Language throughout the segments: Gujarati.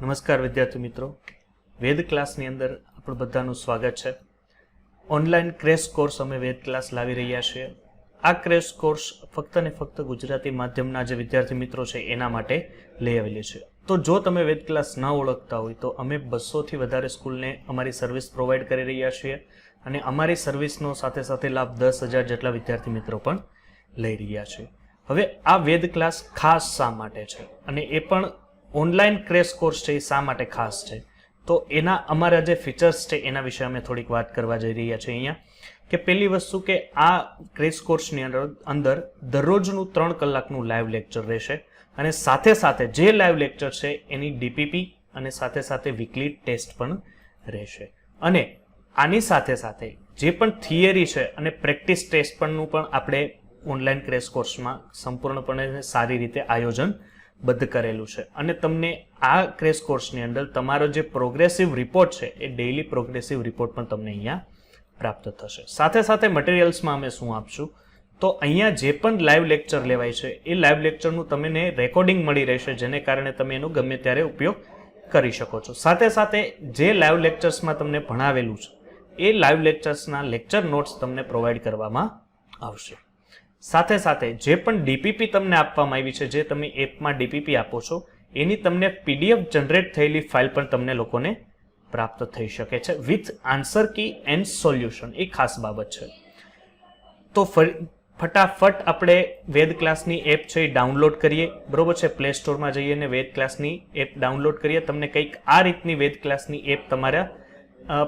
નમસ્કાર વિદ્યાર્થી મિત્રો, વેદ ક્લાસની અંદર આપણું બધાનું સ્વાગત છે. ઓનલાઈન ક્રેશ કોર્સ અમે વેદ ક્લાસ લાવી રહ્યા છીએ. આ ક્રેશ કોર્સ ફક્ત ને ફક્ત ગુજરાતી માધ્યમના જે વિદ્યાર્થી મિત્રો છે એના માટે લઈ આવેલી છે. તો જો તમે વેદ ક્લાસ ન ઓળખતા હોય તો અમે 200થી વધારે સ્કૂલને અમારી સર્વિસ પ્રોવાઈડ કરી રહ્યા છીએ અને અમારી સર્વિસનો સાથે સાથે લાભ 10,000 જેટલા વિદ્યાર્થી મિત્રો પણ લઈ રહ્યા છે. હવે આ વેદ ક્લાસ ખાસ શા માટે છે અને એ પણ ઓનલાઈન ક્રેશ કોર્સ છે એ શા માટે ખાસ છે, તો એના અમારા જે ફીચર્સ છે એના વિશે અમે થોડીક વાત કરવા જઈ રહ્યા છીએ અહીંયા. કે પહેલી વસ્તુ કે આ ક્રેશ કોર્સની અંદર દરરોજનું 3 કલાકનું લાઈવ લેક્ચર રહેશે અને સાથે સાથે જે લાઈવ લેક્ચર છે એની ડીપીપી અને સાથે સાથે વીકલી ટેસ્ટ પણ રહેશે. અને આની સાથે સાથે જે પણ થિયરી છે અને પ્રેક્ટિસ ટેસ્ટ પણનું પણ આપણે ઓનલાઈન ક્રેશ કોર્સમાં સંપૂર્ણપણે સારી રીતે આયોજન બદ્ધ કરેલું છે. અને તમને આ ક્રેશ કોર્સની અંદર તમારો જે પ્રોગ્રેસિવ રિપોર્ટ છે એ ડેઇલી પ્રોગ્રેસિવ રિપોર્ટ પણ તમને અહીંયા પ્રાપ્ત થશે. સાથે સાથે મટીરિયલ્સમાં અમે શું આપશું, તો અહીંયા જે પણ લાઈવ લેક્ચર લેવાય છે એ લાઈવ લેક્ચરનું તમને રેકોર્ડિંગ મળી રહેશે, જેને કારણે તમે એનો ગમે ત્યારે ઉપયોગ કરી શકો છો. સાથે સાથે જે લાઈવ લેક્ચર્સમાં તમને ભણાવેલું છે એ લાઈવ લેક્ચર્સના લેક્ચર નોટ્સ તમને પ્રોવાઈડ કરવામાં આવશે. સાથે સાથે જે પણ ડીપીપી તમને આપવામાં આવી છે, જે તમે એપમાં ડીપીપી આપો છો એની તમને પીડીએફ જનરેટ થયેલી ફાઇલ પણ તમને લોકોને પ્રાપ્ત થઈ શકે છે with answer key and solution. એ ખાસ બાબત છે. તો ફટાફટ આપણે વેદ ક્લાસની એપ છે એ ડાઉનલોડ કરીએ, બરોબર છે. પ્લે સ્ટોરમાં જઈએ અને વેદ ક્લાસની એપ ડાઉનલોડ કરીએ. તમને કંઈક આ રીતની વેદ ક્લાસની એપ તમારા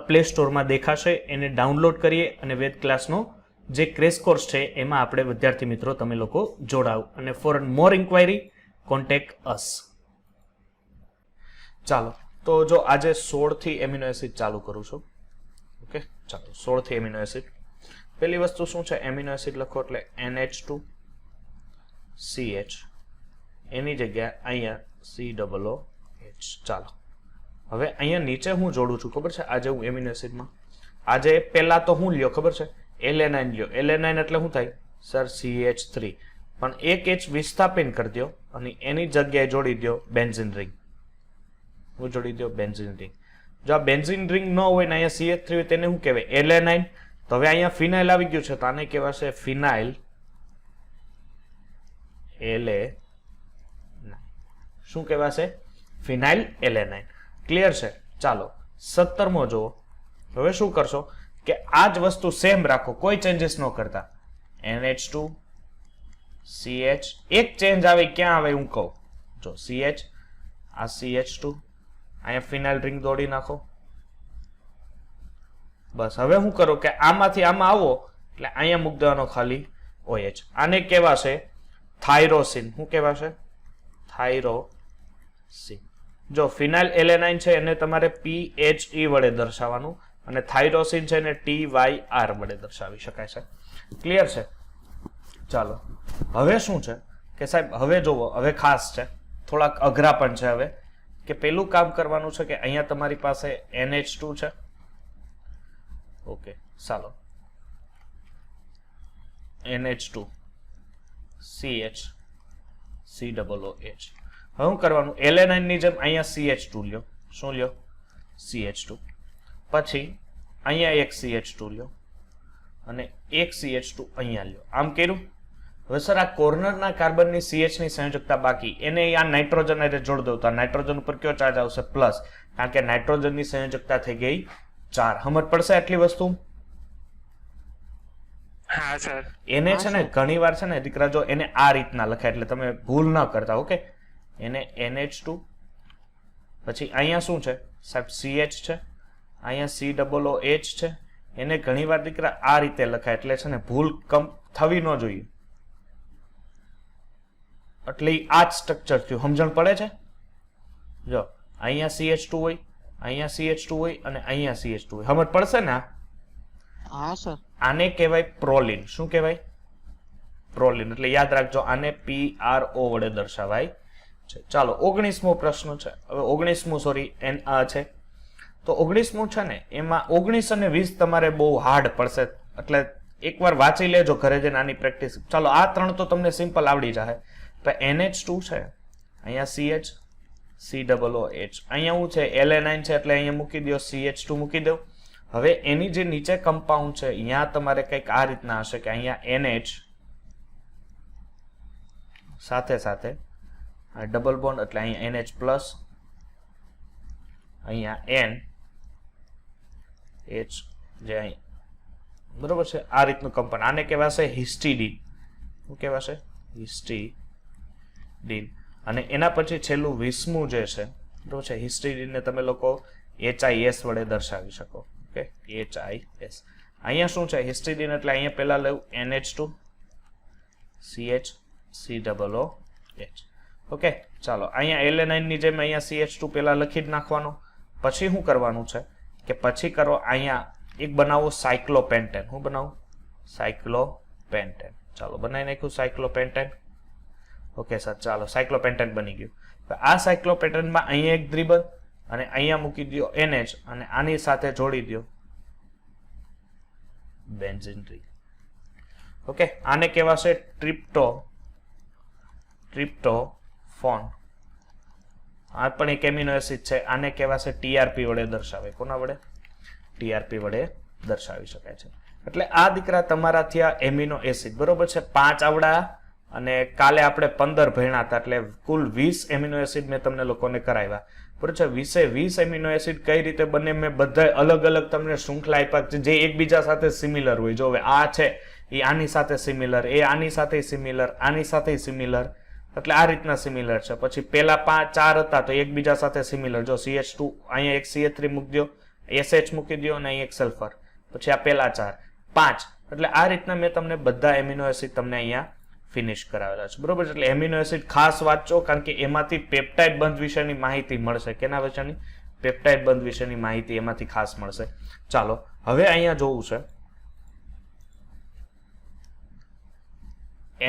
પ્લે સ્ટોરમાં દેખાશે. એને ડાઉનલોડ કરીએ અને વેદ ક્લાસનો જે ક્રેશ કોર્સ છે એમાં આપણે વિદ્યાર્થી મિત્રો તમે લોકો જોડાવ. અને ફોર મોર ઇન્ક્વાયરી કોન્ટેક્ટ અસ. ચાલો, તો જો આજે 16 થી એમિનો એસિડ ચાલુ કરું છું. ઓકે, ચાલો 16 થી એમિનો એસિડ. પહેલી વસ્તુ શું છે, એમિનો એસિડ લખો એટલે NH2CH, એની જગ્યાએ અહીંયા COOH. ચાલો, હવે અહીંયા નીચે હું જોડું છું, ખબર છે. આજે હું એમિનો એસિડમાં આજે પહેલા તો હું લ્યો ખબર છે, એલેનાઇન લ્યો. એલેનાઇન એટલે શું થાય સર? CH3. પણ એક H વિસ્થાપન કરી દો અને એની જગ્યાએ જોડી દો બેન્ઝીન રિંગ. હું જોડી દો બેન્ઝીન રિંગ. જો આ બેન્ઝીન રિંગ ન હોય ને અહીંયા CH3 હોય તેને શું કહેવાય? એલેનાઇન. તો હવે અહીંયા ફિનાઇલ આવી ગયું છે તો આને કહેવાશે ફિનાઇલ એલેનાઇન. શું કહેવાશે? ફિનાઇલ એલેનાઇન. ક્લિયર છે? ચાલો 17મો જુઓ. હવે શું કરશો કે આ જ વસ્તુ સેમ રાખો, કોઈ ચેન્જીસ ન કરતા. NH2CH. એક ચેન્જ આવે ક્યાં આવે હું કહું. જો CH, આ CH2, અહીંયા ફિનાઇલ રિંગ દોડી નાખો. બસ. હવે શું કરો કે આમાંથી આમાં આવો એટલે અહીંયા મૂકી દેવાનો ખાલી OH. આને કહેવાશે થાઇરોસિન. શું કહેવાશે? થાઇરોસિન. જો ફિનાઇલ એલેનાઇન છે એને તમારે PHE વડે દર્શાવવાનું અને થાઇરોસિન છે એને TYR વડે દર્શાવી શકાય છે. ક્લિયર છે? ચાલો, હવે શું છે કે સાહેબ, હવે જોવો, હવે ખાસ છે, થોડાક અઘરા પણ છે. હવે કે પેલું કામ કરવાનું છે કે અહીંયા તમારી પાસે NH2 છે. ઓકે, ચાલો NH2CH COOH. હવે શું કરવાનું? એલેનાઇન ની જેમ અહીંયા CH2 લ્યો. શું લ્યો? CH2. પછી અહીંયા એક CH2 લ્યો અને એક CH2 અહીંયા લ્યો. આમ કર્યું. હવે સર આ કોર્નરના કાર્બનની CH ની સંયોજકતા બાકી, એને આ નાઇટ્રોજન હારે જોડ દઉં તો આ નાઇટ્રોજન ઉપર કયો ચાર્જ આવશે? પ્લસ. કારણ કે નાઇટ્રોજનની સંયોજકતા થઈ ગઈ 4. સમજ પડશે આટલી વસ્તુ? હા સર. એને છે ને ઘણી વાર છે ને દીકરા, જો એને આ રીતના લખાય એટલે તમે ભૂલ ન કરતા. ઓકે, એને NH2, પછી અહીંયા શું છે સાહેબ? CH છે, અહીંયા COOH છે. એને ઘણી વાર દીકરા આ રીતે લખાય એટલે છે ને ભૂલ થવી ન જોઈએ. એટલે આ જ સ્ટ્રક્ચર થયું. સમજણ પડે છે? જો અહીંયા CH2 હોય, અહીંયા CH2 હોય અને અહીંયા CH2 હોય. સમજ પડશે ને? હા સર. આને કહેવાય પ્રોલિન. શું કહેવાય? પ્રોલિન. એટલે યાદ રાખજો, આને PRO વડે દર્શાવાય છે. ચાલો 19મો પ્રશ્ન છે. હવે 19મું સોરી છે. તો 19મું છે ને એમાં 19 અને 20 તમારે બહુ હાર્ડ પડશે, એટલે એકવાર વાંચી લેજો ઘરે જઈને આની પ્રેક્ટિસ. ચાલો આ 3 તો તમને સિમ્પલ આવડી જાય. NH2 છે, અહીંયા CH COOH. અહીંયા શું છે LA9 છે એટલે અહીંયા મૂકી દો CH2 મૂકી દો. હવે એની જે નીચે કમ્પાઉન્ડ છે અહીંયા તમારે કંઈક આ રીતના હશે કે અહીંયા NH સાથે સાથે આ ડબલ બોન્ડ એટલે અહીંયા NH પ્લસ અહીંયા NH જે અહીં બરોબર છે આ રીતનું કમ્પાઉન્ડ. આને કહેવાશે હિસ્ટીડીન. શું કહેવાશે? હિસ્ટીડીન. અને એના પછી છેલ્લું 20મું જે છે બરોબર છે હિસ્ટીડીનને તમે લોકો HIS વડે દર્શાવી શકો. Okay HIS. અહીંયા શું છે હિસ્ટીડીન એટલે અહીંયા પહેલા લેવું NH2 CH COOH. ઓકે ચાલો અહીંયા LA9 ની જેમ અહીંયા CH2 પહેલા લખી જ નાખવાનો. પછી શું કરવાનું છે કે પછી કરો અહીંયા એક બનાવો સાયક્લોપેન્ટેન. હું બનાવું? સાયક્લોપેન્ટેન. ચાલો બનાવી નાખ્યું સાયક્લોપેન્ટેન. ઓકે સર ચાલો સાયક્લોપેન્ટેન બની ગયું. આ સાયક્લોપેન્ટેનમાં અહીંયા એક દ્વિબંધ અને અહીંયા મૂકી દો NH અને આની સાથે જોડી દો બેન્ઝીન રિંગ. ઓકે આને કહેવાશે ટ્રિપ્ટોફોન. આ પણ એક એમિનો એસિડ છે. આને કહેવાશે TRP વડે દર્શાવે. કોના વડે? TRP વડે દર્શાવી શકાય છે. એટલે આ દીકરા તમારા થયા એમિનો એસિડ બરોબર છે. 5 આવડા અને કાલે આપણે 15 ભણ્યા હતા એટલે કુલ 20 એમિનો એસિડ મેં તમને લોકોને કરાવ્યા બરોબર છે. 20 એમિનો એસિડ કઈ રીતે બને મેં બધા અલગ અલગ તમને શૃંખલા આપ્યા જે એકબીજા સાથે સિમિલર હોય. જો હવે આ છે એ આની સાથે સિમિલર, એ આની સાથે સિમિલર, આની સાથે સિમિલર, એટલે આ રીતના સિમિલર છે. પછી પેલા 4 હતા તો એકબીજા સાથે સિમિલર. જો CH2 અહીંયા એક CH3 મૂકી દો, SH મૂકી દો અને અહીં એક સલ્ફર. પછી આ પેલા 4 5 એટલે આ રીતના મેં તમને બધા એમિનો એસિડ તમને અહીંયા ફિનિશ કરાવેલા છે બરોબર. એટલે એમિનો એસિડ ખાસ વાંચો કારણ કે એમાંથી પેપ્ટાઇડ બંધ વિશેની માહિતી મળશે. કેના વિશેની? પેપ્ટાઇડ બંધ વિશેની માહિતી એમાંથી ખાસ મળશે. ચાલો હવે અહીંયા જોવું છે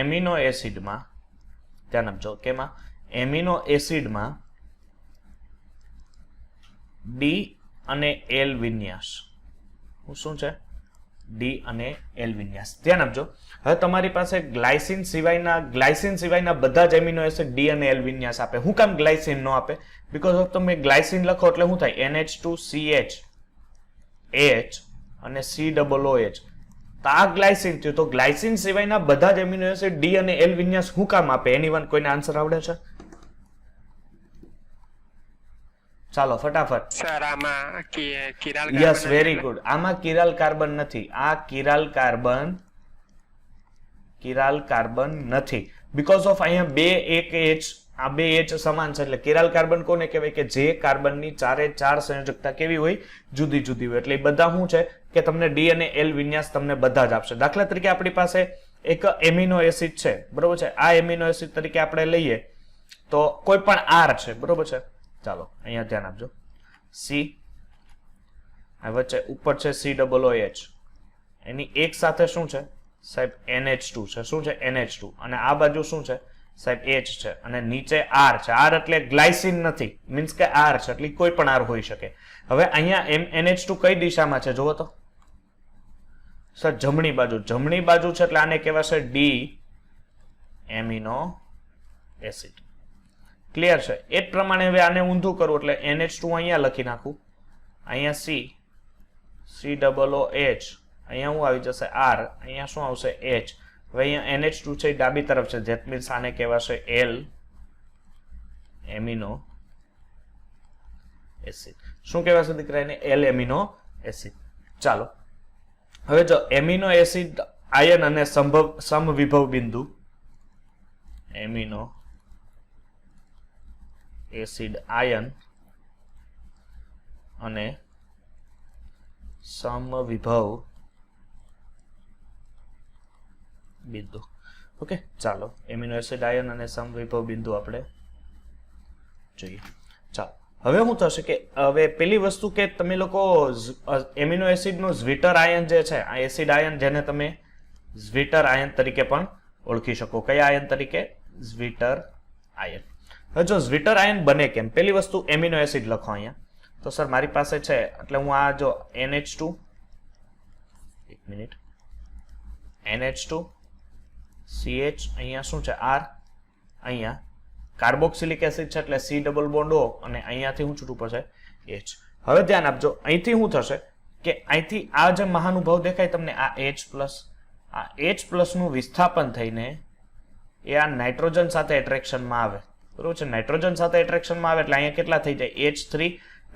એમિનો એસિડમાં ધ્યાન આપજો. કેમાં? એમિનો એસિડમાં D અને L વિન્યાસ. શું છે? D અને L વિન્યાસ. ધ્યાન આપજો. હવે તમારી પાસે ગ્લાયસિન સિવાયના બધા જ એમિનો એસિડ D અને L વિન્યાસ આપે. હું કામ ગ્લાયસિન ન આપે? બીકોઝ ઓફ તમે ગ્લાયસિન લખો એટલે શું થાય? NH2 CH H અને COOH. તો આ ગ્લાયસિન થયું. તો ગ્લાયસિન સિવાયના બધા જ એમિનો એસિડ D અને L વિન્યાસ શું કામ આપે? એનીવન કોઈને આન્સર આવડે છે? ચાલો ફટાફટ. સર આમાં કિરાલ યસ વેરી ગુડ. આમાં કિરાલ કાર્બન નથી. આ કિરાલ કાર્બન નથી બીકોઝ ઓફ અહીંયા 2 એક H આ 2 H સમાન છે. એટલે કિરાલ કાર્બન કોને કહેવાય? કે જે કાર્બનની 4 સંયોજકતા કેવી હોય? જુદી જુદી હોય. એટલે એ બધા શું છે કે તમને D અને L વિન્યાસ તમને બધા જ આપશે. દાખલા તરીકે આપણી પાસે એક એમિનો એસિડ છે બરોબર છે. આ એમિનો એસિડ તરીકે આપણે લઈએ તો કોઈ પણ R છે બરોબર છે. ચાલો અહીંયા ધ્યાન આપજો. C આ વચ્ચે ઉપર છે COOH. એની એક સાથે શું છે સાહેબ? NH2 છે. શું છે? NH2. અને આ બાજુ શું છે સાહેબ? H છે. અને નીચે R છે. R એટલે ગ્લાયસિન નથી, મીન્સ કે R છે એટલે કોઈ પણ R હોઈ શકે. હવે અહીંયા NH2 કઈ દિશામાં છે જોવો તો સર? જમણી બાજુ. જમણી બાજુ છે એટલે આને કહેવાશે D એમિનો એસિડ. ક્લિયર છે? એ જ પ્રમાણે હવે આને ઊંધું કરું એટલે NH2 અહીંયા લખી નાખું, અહીંયા C COOH, અહીંયા શું આવી જશે? R, અહીંયા શું આવશે? H. હવે અહીંયા NH2 છે એ ડાબી તરફ છે. ધેટ મીન્સ આને કહેવાશે L એમિનો એસિડ. શું કહેવાશે દીકરા એને? L amino acid. ચાલો હવે જો એમિનો એસિડ આયન અને સમવિભવ બિંદુ એમિનો એસિડ આયન અને સમવિભવ બિંદુ. ઓકે ચાલો એમિનો એસિડ આયન અને સમવિભવ બિંદુ આપણે જોઈએ. ચાલો હવે શું થશે કે હવે પેલી વસ્તુ કે તમે લોકો એમિનો એસિડ નું ઝ્વિટર આયન જે છે આ એસિડ આયન જેને તમે ઝ્વિટર આયન તરીકે પણ ઓળખી શકો. કયા આયન તરીકે? Zwitter ion. હવે જો ઝ્વિટર આયન બને કેમ? પેલી વસ્તુ એમિનો એસિડ લખો અહીંયા. તો સર મારી પાસે છે એટલે હું આ જો NH2 એક મિનિટ NH2 CH અહીંયા શું છે? R અહીંયા કાર્બોક્સિલિક એસિડ છે એટલે C ડબલ બોન્ડ O અને અહીંયાથી શું છૂટું પડશે H. હવે ધ્યાન આપજો, અહીંથી શું થશે કે અહીંથી આ જે મહાનુભાવ દેખાય તમને આ H પ્લસ નું વિસ્થાપન થઈને એ આ નાઇટ્રોજન સાથે એટ્રેક્શનમાં આવે, બરોબર છે. નાઇટ્રોજન સાથે એટ્રેક્શનમાં આવે એટલે અહીંયા કેટલા થઈ જાય H3,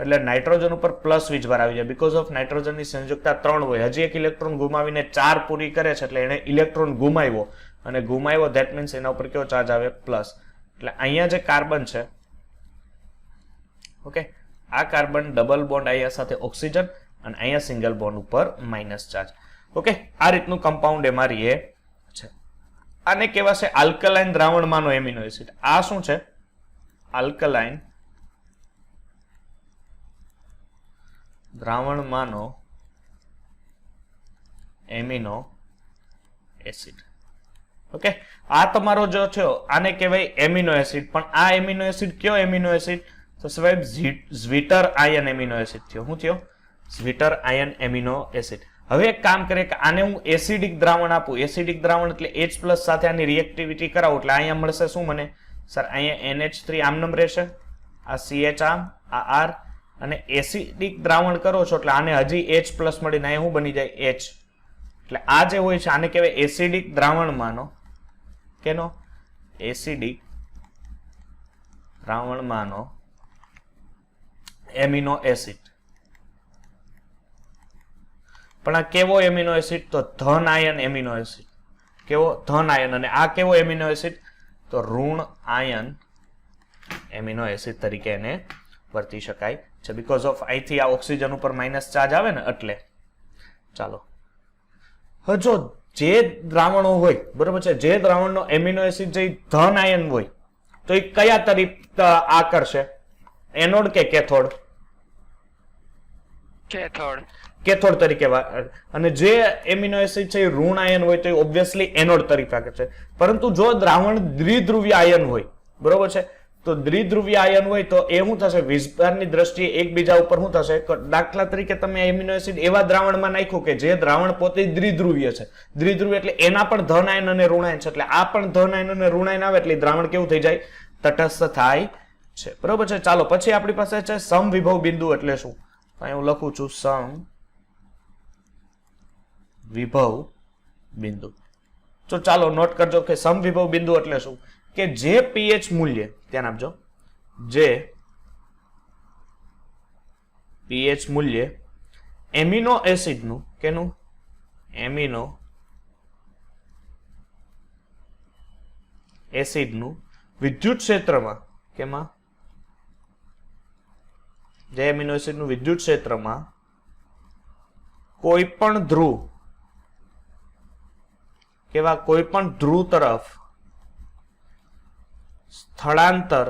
એટલે નાઇટ્રોજન ઉપર પ્લસ વીજભાર આવી જાય. બીકોઝ ઓફ નાઇટ્રોજનની સંયોજકતા 3 હોય, હજી એક ઇલેક્ટ્રોન ગુમાવીને 4 પૂરી કરે છે એટલે એને ઇલેક્ટ્રોન ગુમાવ્યો, અને ગુમાવ્યો ધેટ મીન્સ એના ઉપર કેવો ચાર્જ આવે પ્લસ. એટલે અહીંયા જે કાર્બન છે, ઓકે, આ કાર્બન ડબલ બોન્ડ અહીંયા સાથે ઓક્સિજન અને અહીંયા સિંગલ બોન્ડ ઉપર માઇનસ ચાર્જ. ઓકે, આ રીતનું કમ્પાઉન્ડ એમાં રીએ છે. આને કહેવાશે આલ્કલાઇન દ્રાવણમાંનો એમિનો એસિડ. આ શું છે? આલ્કલાઇન દ્રાવણમાંનો એમિનો એસિડ. ઓકે, આ તમારો જો છે આને કહેવાય એમિનો એસિડ. પણ આ એમિનો એસિડ કયો એમિનો એસિડ? તો સાહેબ ઝ્વિટર આયન એમિનો એસિડ થયો. શું થયો? Zwitter ion amino acid. હવે એક કામ કરે કે આને હું એસિડિક દ્રાવણ આપું. એસિડિક દ્રાવણ એટલે H+ સાથે આની રિએક્ટિવિટી કરાવું એટલે અહીંયા મળશે શું મને? સર અહીંયા NH3 આમનામ રહેશે, આ CH આમ, આ R, અને એસિડિક દ્રાવણ કરો છો એટલે આને હજી H+ મળીને અહીંયા શું બની જાય? H. એટલે આ જે હોય છે આને કહેવાય એસિડિક દ્રાવણમાંનો કેનો? એસિડિક દ્રાવણમાંનો એમિનો એસિડ. પણ આ કેવો એમિનો એસિડ? તો ધન આયન એમિનો એસિડ. કેવો? ધન આયન. અને આ કેવો એમિનો એસિડ? તો ઋણ આયન એમિનો એસિડ તરીકે એને વર્તી શકાય છે. બીકોઝ ઓફ અહીંથી આ ઓક્સિજન ઉપર માઇનસ ચાર્જ આવે ને એટલે. ચાલો, હવે જો જે દ્રાવણો હોય, બરોબર છે, જે દ્રાવણનો એમિનો એસિડ જે ધન આયન હોય તો એ કયા તરીકે આ કરશે? એનોડ કે કેથોડ? કેથોડ તરીકે. અને જે એમિનો એસિડ છે એ ઋણ આયન હોય તો એ ઓબ્વિયસલી એનોડ તરીકે કરશે. પરંતુ જો દ્રાવણ દ્વિધ્રુવીય આયન હોય, બરોબર છે, તો દ્વિધ્રુવીય આયન હોય તો એ શું થશે? વિસ્ભારની દ્રષ્ટિએ એકબીજા ઉપર શું થશે? દાખલા તરીકે તમે એમિનો એસિડ એવા દ્રાવણમાં નાખ્યું કે જે દ્રાવણ પોતે દ્વિધ્રુવીય છે. દ્વિધ્રુવીય એટલે એના પણ ધન આયન અને ઋણ આયન છે, એટલે આ પણ ધન આયન અને ઋણ આયન આવે એટલે દ્રાવણ કેવું થઈ જાય? તટસ્થ થાય છે. બરોબર છે. ચાલો, પછી આપણી પાસે છે સમવિભવ બિંદુ. એટલે શું? અહીં હું લખું છું સમવિભવ બિંદુ. તો ચાલો નોટ કરજો કે સમવિભવ બિંદુ એટલે શું? કે જે pH મૂલ્ય, ધ્યાન આપજો, જે pH મૂલ્ય એમિનો એસિડનું, કેનું? એમિનો એસિડનું વિદ્યુત ક્ષેત્રમાં, કેમાં? જે એમિનો એસિડનું વિદ્યુત ક્ષેત્રમાં કોઈ પણ ધ્રુવ, કેવા? કોઈ પણ ધ્રુવ તરફ સ્થળાંતર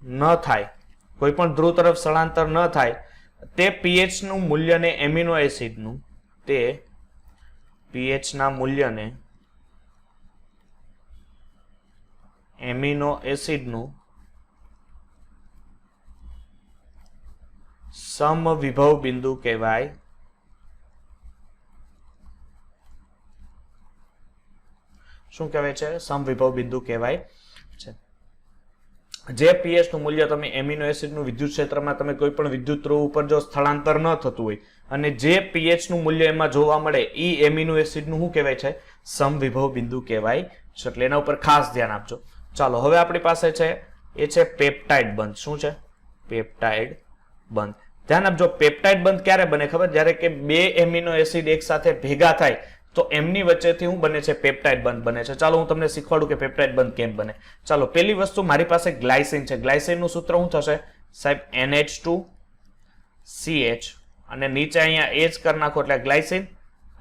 ન થાય, કોઈ પણ ધ્રુવ તરફ સ્થળાંતર ન થાય, તે pH નું મૂલ્યને એમિનો એસિડનું, તે pH ના મૂલ્યને એમિનો એસિડનું સમવિભવ બિંદુ કહેવાય. શું કહેવાય છે? સમવિભવ બિંદુ કહેવાય છે. જે pH નું મૂલ્ય તમે એમિનો એસિડનું વિદ્યુત ક્ષેત્રમાં તમે કોઈ પણ વિદ્યુત ધ્રુવ ઉપર જો સ્થળાંતર ન થતું હોય અને જે pH નું મૂલ્ય એમાં જોવા મળે એ એમિનો એસિડનું શું કહેવાય છે? સમવિભવ બિંદુ કહેવાય છે. એટલે એના ઉપર ખાસ ધ્યાન આપજો. ચાલો, હવે આપણી પાસે છે એ છે પેપ્ટાઇડ બંધ. શું છે? પેપ્ટાઇડ બંધ. ધ્યાન આપજો, પેપ્ટાઇડ બંધ ક્યારે બને ખબર? જ્યારે કે બે એમિનો એસિડ એક સાથે ભેગા થાય તો એમની વચ્ચેથી શું બને છે? પેપ્ટાઇડ બંધ બને છે. ચાલો હું તમને શીખવાડું કે પેપ્ટાઇડ બંધ કેમ બને. ચાલો, પહેલી વસ્તુ મારી પાસે ગ્લાયસિન છે. ગ્લાયસિનનું સૂત્ર શું થશે સાહેબ? NH2CH અને નીચે અહીંયા H કરી નાખો એટલે ગ્લાયસિન,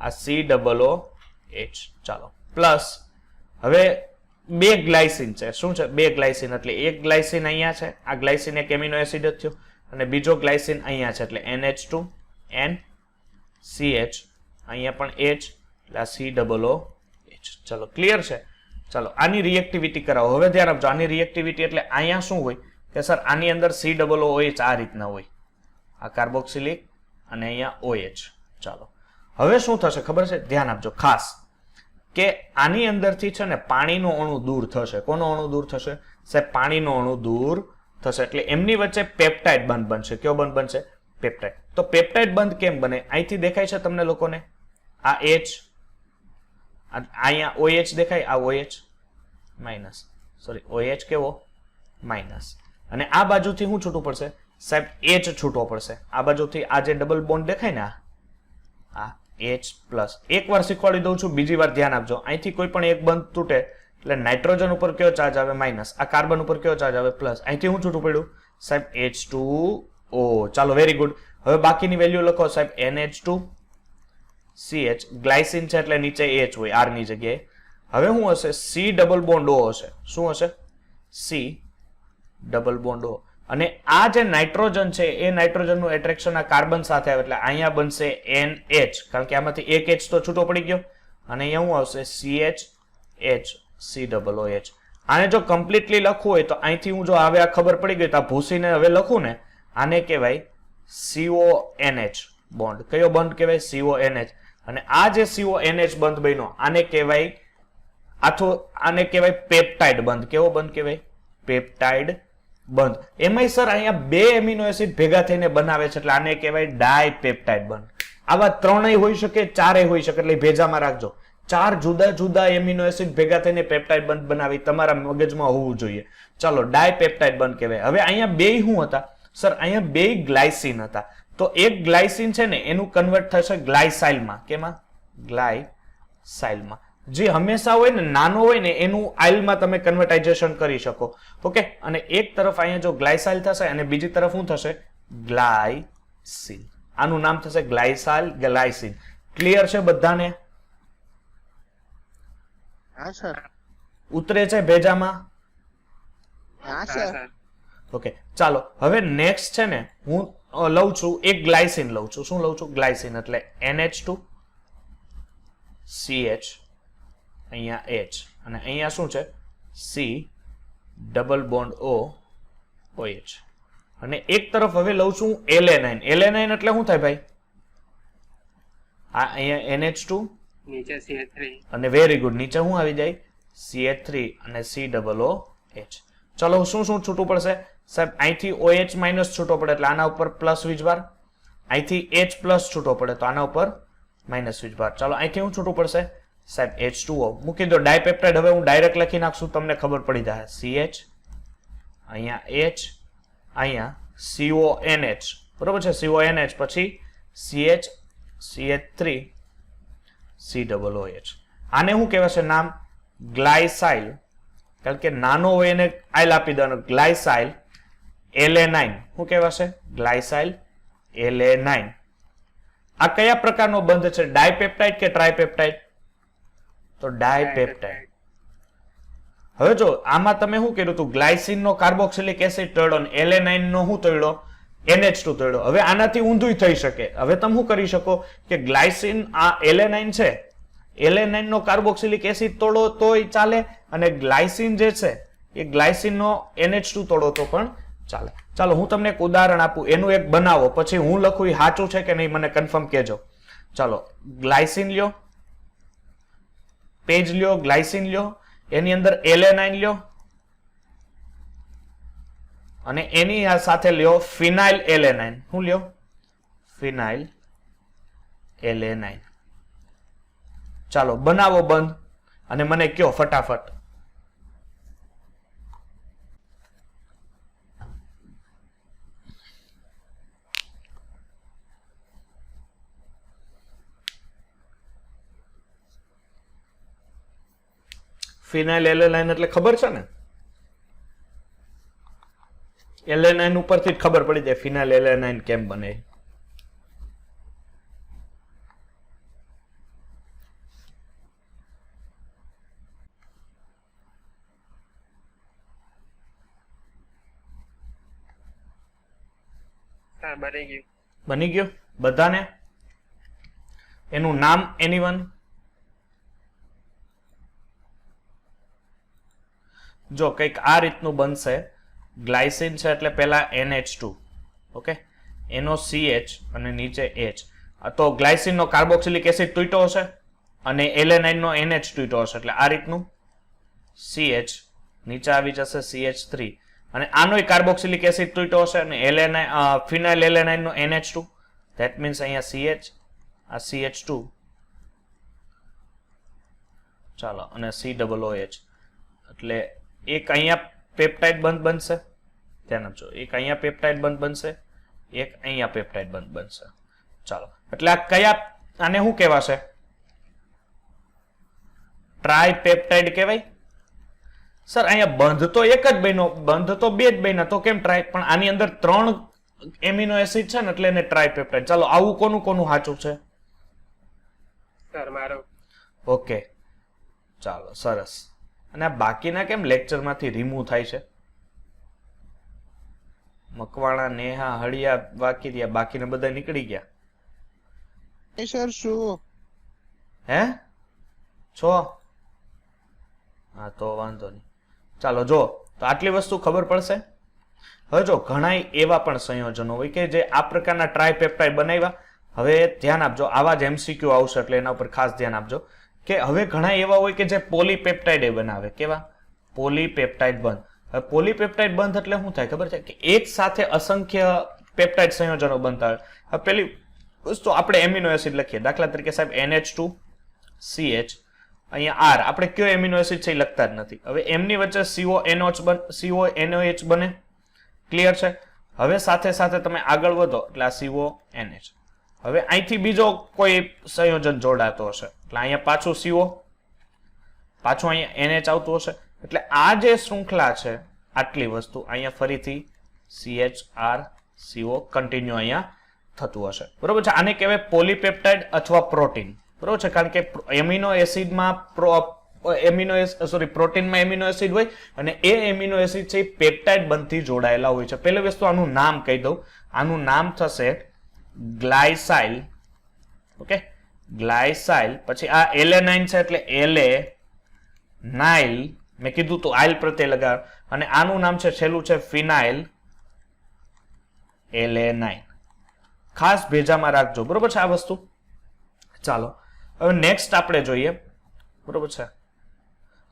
આ COOH. ચાલો, પ્લસ હવે બે ગ્લાયસિન છે. શું છે? બે ગ્લાયસિન. એટલે એક ગ્લાયસિન અહીંયા છે, આ ગ્લાયસિન એક એમિનો એસિડ જ થયો, અને બીજો ગ્લાયસિન અહીંયા છે એટલે NH2NCH, અહીંયા પણ H એટલે આ COOH. ચલો, ક્લિયર છે? ચાલો, આની રિએક્ટિવિટી કરાવો. હવે ધ્યાન આપજો, આની રિએક્ટિવિટી એટલે અહીંયા શું હોય કે સર આની અંદર COOH આ રીતના હોય, આ કાર્બોક્સિલિક અને અહીંયા OH. ચાલો, હવે શું થશે ખબર છે? ધ્યાન આપજો ખાસ. કે આની અંદરથી છે ને પાણીનો અણુ દૂર થશે. કોનો અણુ દૂર થશે? સાહેબ પાણીનો અણુ દૂર થશે એટલે એમની વચ્ચે પેપ્ટાઇડ બંધ બનશે. કયો બંધ બનશે? પેપ્ટાઇડ. તો પેપ્ટાઇડ બંધ કેમ બને? અહીંથી દેખાય છે તમને લોકોને આ H, અહીંયા OH દેખાય, આ OH માઇનસ, સોરી OH કેવો માઇનસ, અને આ બાજુથી શું છૂટવું પડશે સાહેબ? H છૂટવો પડશે. આ બાજુથી આ જે ડબલ બોન્ડ દેખાય ને આ H પ્લસ. એક વાર શીખવાડી દઉં છું, બીજી વાર ધ્યાન આપજો. અહીંથી કોઈ પણ એક બંધ તૂટે એટલે નાઇટ્રોજન ઉપર કયો ચાર્જ આવે? માઇનસ. આ કાર્બન ઉપર કયો ચાર્જ આવે? પ્લસ. અહીંથી શું છૂટું પડ્યું સાહેબ? H2O. ચાલો વેરી ગુડ. હવે બાકીની વેલ્યુ લખો સાહેબ. NH2 CH, ગ્લાયસિન છે એટલે નીચે H હોય R ની જગ્યાએ. હવે શું હશે? C ડબલ બોન્ડ O હશે. શું હશે? C double bond O. અને આ જે નાઇટ્રોજન છે એ નાઇટ્રોજનનું એટ્રેક્શન આ કાર્બન સાથે આવે એટલે અહીંયા બનશે NH, કારણ કે આમાંથી એક H તો છૂટો પડી ગયો. અને અહીંયા શું આવશે? CH C double OH. આને જો કમ્પ્લીટલી લખવું હોય તો અહીંથી હું જો હવે આ ખબર પડી ગઈ તો આ ભૂસીને હવે લખું ને, આને કહેવાય CONH બોન્ડ. કયો બોન્ડ કહેવાય? CONH. અને આ જે CONH બંધ બન્યો આને કહેવાય આને કહેવાય પેપ્ટાઇડ બંધ. કેવો બંધ કહેવાય? પેપ્ટાઇડ બંધ. એમાંય સર અહીંયા બે એમિનો એસિડ ભેગા થઈને બનાવે છે એટલે આને કહેવાય ડાયપેપ્ટાઇડ બંધ. આવા ત્રણેય હોઈ શકે, ચારેય હોઈ શકે, એટલે ભેજામાં રાખજો. 4 જુદા જુદા એમિનો એસિડ ભેગા થઈને પેપ્ટાઇડ બંધ બનાવી તમારા મગજમાં હોવું જોઈએ. ચાલો ડાયપેપ્ટાઇડ બંધ કહેવાય. હવે અહીંયા બે શું હતા સર? અહીંયા બે ગ્લાયસિન હતા. તો એક ગ્લાયસિન છે ને એનું કન્વર્ટ થશે ગ્લાયસાઇલમાં. કેમાં? ગ્લાયસાઇલમાં. જે હંમેશા હોય ને નાનો હોય ને એનું આઇલમાં તમે કન્વર્ટાઇઝેશન કરી શકો. ઓકે. અને એક તરફ અહીંયા જો ગ્લાયસાઇલ થશે અને બીજી તરફ શું થશે? ગ્લાયસિન. આનું નામ થશે ગ્લાયસાઇલ, ગ્લાયસિન. ક્લિયર છે બધાને? હા સર. ઉતરે છે ભેજામાં? હા સર. Sir okay. ચાલો હવે નેક્સ્ટ છે ને હું લઉં છું એક ગ્લાયસિન લઉં છું. શું લઉં છું? ગ્લાયસિન. એટલે NH2 CH, અહીંયા H, અને અહીંયા શું છે? C double bond O OH. અને એક તરફ હવે લઉં છું LA9. LA9 એટલે શું થાય ભાઈ? આ અહીંયા NH2 નીચે CH3 અને વેરી ગુડ, નીચે શું આવી જાય? CH3 અને C ડબલ OH. ચલો શું શું છૂટું પડશે સાહેબ? અહીંથી OH માઇનસ છૂટો પડે એટલે આના ઉપર પ્લસ વીજભાર. અહીંથી H પ્લસ છૂટો પડે તો આના ઉપર માઇનસ વીજભાર. ચાલો અહીંથી શું છૂટું પડશે સાહેબ? H2O. મૂકી દો ડાયપેપ્ટાઇડ. હવે હું ડાયરેક્ટ લખી નાખશું, તમને ખબર પડી જાય. CH, અહીંયા H, અહીંયા CONH. બરોબર છે? CONH પછી CH, CH3 C double OH. આને શું કહેવાશે નામ? ગ્લાયસાઇલ. કારણ કે નાનો હોય એને આઇલ આપી દેવાનો. ગ્લાયસાઇલ LA9. શું કહેવાશે? ગ્લાયસાઇલ LA9. આ કયા પ્રકારનો બંધ છે? ડાયપેપ્ટાઇડ કે ટ્રાયપેપ્ટાઇડ? તો ડાયપેપ્ટાઇડ. હવે જો આમાં તમે શું કર્યું હતું? ગ્લાયસિન નો કાર્બોક્સિલિક એસિડ તોડ્યો અને LA9 નો શું તોડ્યો? NH2 તોડ્યો. હવે આનાથી ઊંધું થઈ શકે. હવે તમે શું કરી શકો કે ગ્લાયસિન આ LA9 છે, LA9 નો કાર્બોક્સિલિક એસિડ તોડો તોય ચાલે, અને ગ્લાયસિન જે છે એ ગ્લાયસિન નો NH2 તોડો તો પણ ચાલે. ચાલો હું તમને એક ઉદાહરણ આપું, એનું એક બનાવો, પછી હું લખું એ સાચું છે કે નહીં મને કન્ફર્મ કહેજો. ચાલો ગ્લાયસિન લ્યો, પેજ લ્યો, ગ્લાયસિન લ્યો, એની અંદર LA9 લ્યો, અને એની સાથે લ્યો ફિનાઇલ LA9. શું લ્યો? ફિનાઇલ LA9. ચાલો બનાવો બંધ અને મને કયો ફટાફટ. ફિનાઇલ LA9 એટલે ખબર છે ને? LA9 ઉપરથી જ ખબર પડી જાય ફિનાઇલ LA9 કેમ બને. સર બની ગયું. બની ગયો બધાને? એનું નામ એનીવન? જો કંઈક આ રીતનું બનશે. ગ્લાયસિન છે એટલે પહેલા NH2, ઓકે, એનો CH અને નીચે H. તો ગ્લાયસિન નો કાર્બોક્સિલિક એસિડ તૂટ્યો હશે? અને એલેનાઇન નો NH2 હશે એટલે આ રીતનું CH નીચે આવી જશે CH3 અને આનોય કાર્બોક્સિલિક એસિડ તૂટ્યો હશે અને ફિનાઇલ એલેનાઇન નો NH2 ધેટ મીન્સ અહીંયા CH આ CH2 ચાલો અને COOH એટલે એક અહીંયા પેપ્ટાઇડ બંધ બનશે ધ્યાન આપજો એક અહીંયા પેપ્ટાઇડ બંધ બનશે એક અહીંયા પેપ્ટાઇડ બંધ બનશે ચાલો એટલે આ કયા આને શું કહેવાશે ટ્રાયપેપ્ટાઇડ કહેવાય સર અહીંયા બંધ તો એક જ બન્યો બંધ તો બે જ બન્યા તો કેમ ટ્રાય પણ આની અંદર 3 એમિનો એસિડ છે ને એટલે એને ટ્રાયપેપ્ટાઇડ ચાલો આવું કોનું કોનું સાચું છે સર મારો ઓકે ચાલો સરસ અને આ બાકીના કેમ લેક્ચરમાંથી રિમૂવ થાય છે મકવાણા નેહા હળિયા વાકીરિયા બાકીના બધા નીકળી ગયા એ સર શું હે છો હા તો વાંધો નહીં ચાલો જો તો આટલી વસ્તુ ખબર પડશે હવે જો ઘણા એવા પણ સંયોજનો હોય કે જે આ પ્રકારના ટ્રાયપેપ્ટાઇડ બનાવ્યા હવે ધ્યાન આપજો આવા જ MCQ આવશે એટલે એના ઉપર ખાસ ધ્યાન આપજો કે હવે ઘણા એવા હોય કે જે પોલીપેપ્ટાઇડ બનાવે કેવા પોલીપેપ્ટાઇડ બંધ હવે પોલીપેપ્ટાઇડ બંધ એટલે શું થાય ખબર છે કે એક સાથે અસંખ્ય પેપ્ટાઇડ સંયોજનો બનતા હોય હવે પેલી વસ્તુ આપણે એમિનો એસિડ લખીએ દાખલા તરીકે સાહેબ NH2 CH અહીંયા R આપણે કયો એમિનો એસિડ છે એ લખતા જ નથી હવે એમની વચ્ચે CONH બને ક્લિયર છે હવે સાથે સાથે તમે આગળ વધો એટલે આ CONH હવે અહીંથી બીજો કોઈ સંયોજન જોડાતો હશે એટલે અહીંયા પાછું CO પાછું અહીંયા NH આવતું હશે એટલે આ જે શૃંખલા છે આટલી વસ્તુ અહીંયા ફરીથી CHR CO કન્ટિન્યુ અહીંયા થતું હશે બરોબર છે આને કહેવાય પોલીપેપ્ટાઇડ અથવા પ્રોટીન બરોબર છે કારણ કે એમિનો એસિડમાં પ્રોટીનમાં એમિનો એસિડ હોય અને એ એમિનો એસિડ છે પેપ્ટાઇડ બંધથી જોડાયેલા હોય છે પહેલી વસ્તુ આનું નામ કહી દઉં આનું નામ થશે ગ્લાયસાઇલ ઓકે ગ્લાયસાઇલ પછી આ એલેનાઇન છે એટલે એલેનાઇલ મેં કીધું તો આઇલ પ્રત્યે લગાવ અને આનું નામ છે છેલ્લું છે ફિનાઇલ એલેનાઇન ખાસ ભેજામાં રાખજો બરોબર છે આ વસ્તુ ચાલો હવે નેક્સ્ટ આપણે જોઈએ બરોબર છે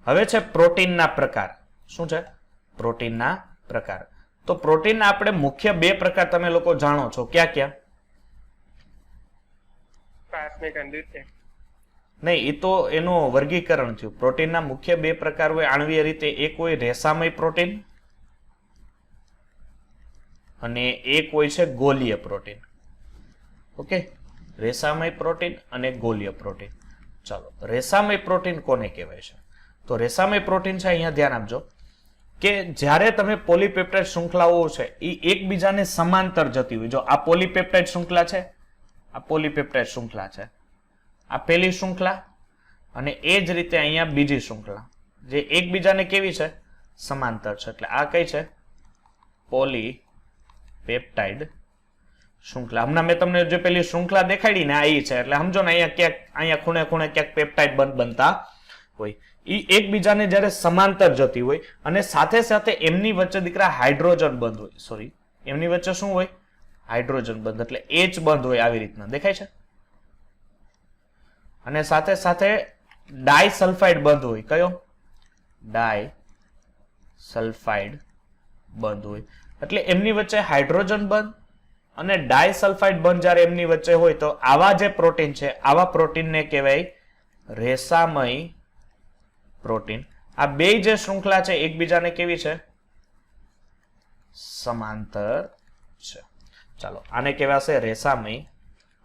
હવે છે પ્રોટીનના પ્રકાર શું છે પ્રોટીનના પ્રકાર તો પ્રોટીનના આપણે મુખ્ય બે પ્રકાર તમે લોકો જાણો છો ક્યાં ક્યાં પ્રાથમિક અને નહીં એ તો એનું વર્ગીકરણ થયું પ્રોટીનના મુખ્ય બે પ્રકાર હોય આણ્વીય રીતે એક હોય રેસામય પ્રોટીન અને એક હોય છે ગોલીય પ્રોટીન ઓકે રેસામય પ્રોટીન અને ગોલીય પ્રોટીન ચાલો રેસામય પ્રોટીન કોને કહેવાય છે તો રેસામય પ્રોટીન છે અહીંયા ધ્યાન આપજો કે જ્યારે તમે પોલીપેપ્ટાઇડ શૃંખલાઓ છે એ એકબીજાને સમાંતર જતી હોય જો આ પોલીપેપ્ટાઇડ શૃંખલા છે આ પોલીપેપ્ટાઇડ શૃંખલા છે આ પહેલી શૃંખલા અને એ જ રીતે અહીંયા બીજી શૃંખલા જે એકબીજાને કેવી છે સમાંતર છે એટલે આ કઈ છે પોલીપેપ્ટાઇડ શૃંખલા હમણાં મેં તમને જે પેલી શૃંખલા દેખાડી ને આ એ છે એટલે સમજો ને અહીંયા ક્યાંક અહીંયા ખૂણે ખૂણે ક્યાંક પેપ્ટાઇડ બનતા હોય એ એકબીજાને જ્યારે સમાંતર જતી હોય અને સાથે સાથે એમની વચ્ચે દીકરા હાઇડ્રોજન બંધ હોય સોરી એમની વચ્ચે શું હોય હાઇડ્રોજન બંધ એટલે H બંધ હોય આવી રીતના દેખાય છે અને સાથે સાથે ડાયસલ્ફાઇડ બંધ હોય કયો ડાયસલ્ફાઇડ બંધ હોય એટલે એમની વચ્ચે હાઇડ્રોજન બંધ અને ડાયસલ્ફાઇડ બંધ જ્યારે એમની વચ્ચે હોય તો આવા જે પ્રોટીન છે આવા પ્રોટીનને કહેવાય રેસામય પ્રોટીન આ બે જે શૃંખલા છે એકબીજાને કેવી છે સમાંતર છે ચાલો આને કહેવાશે રેસામય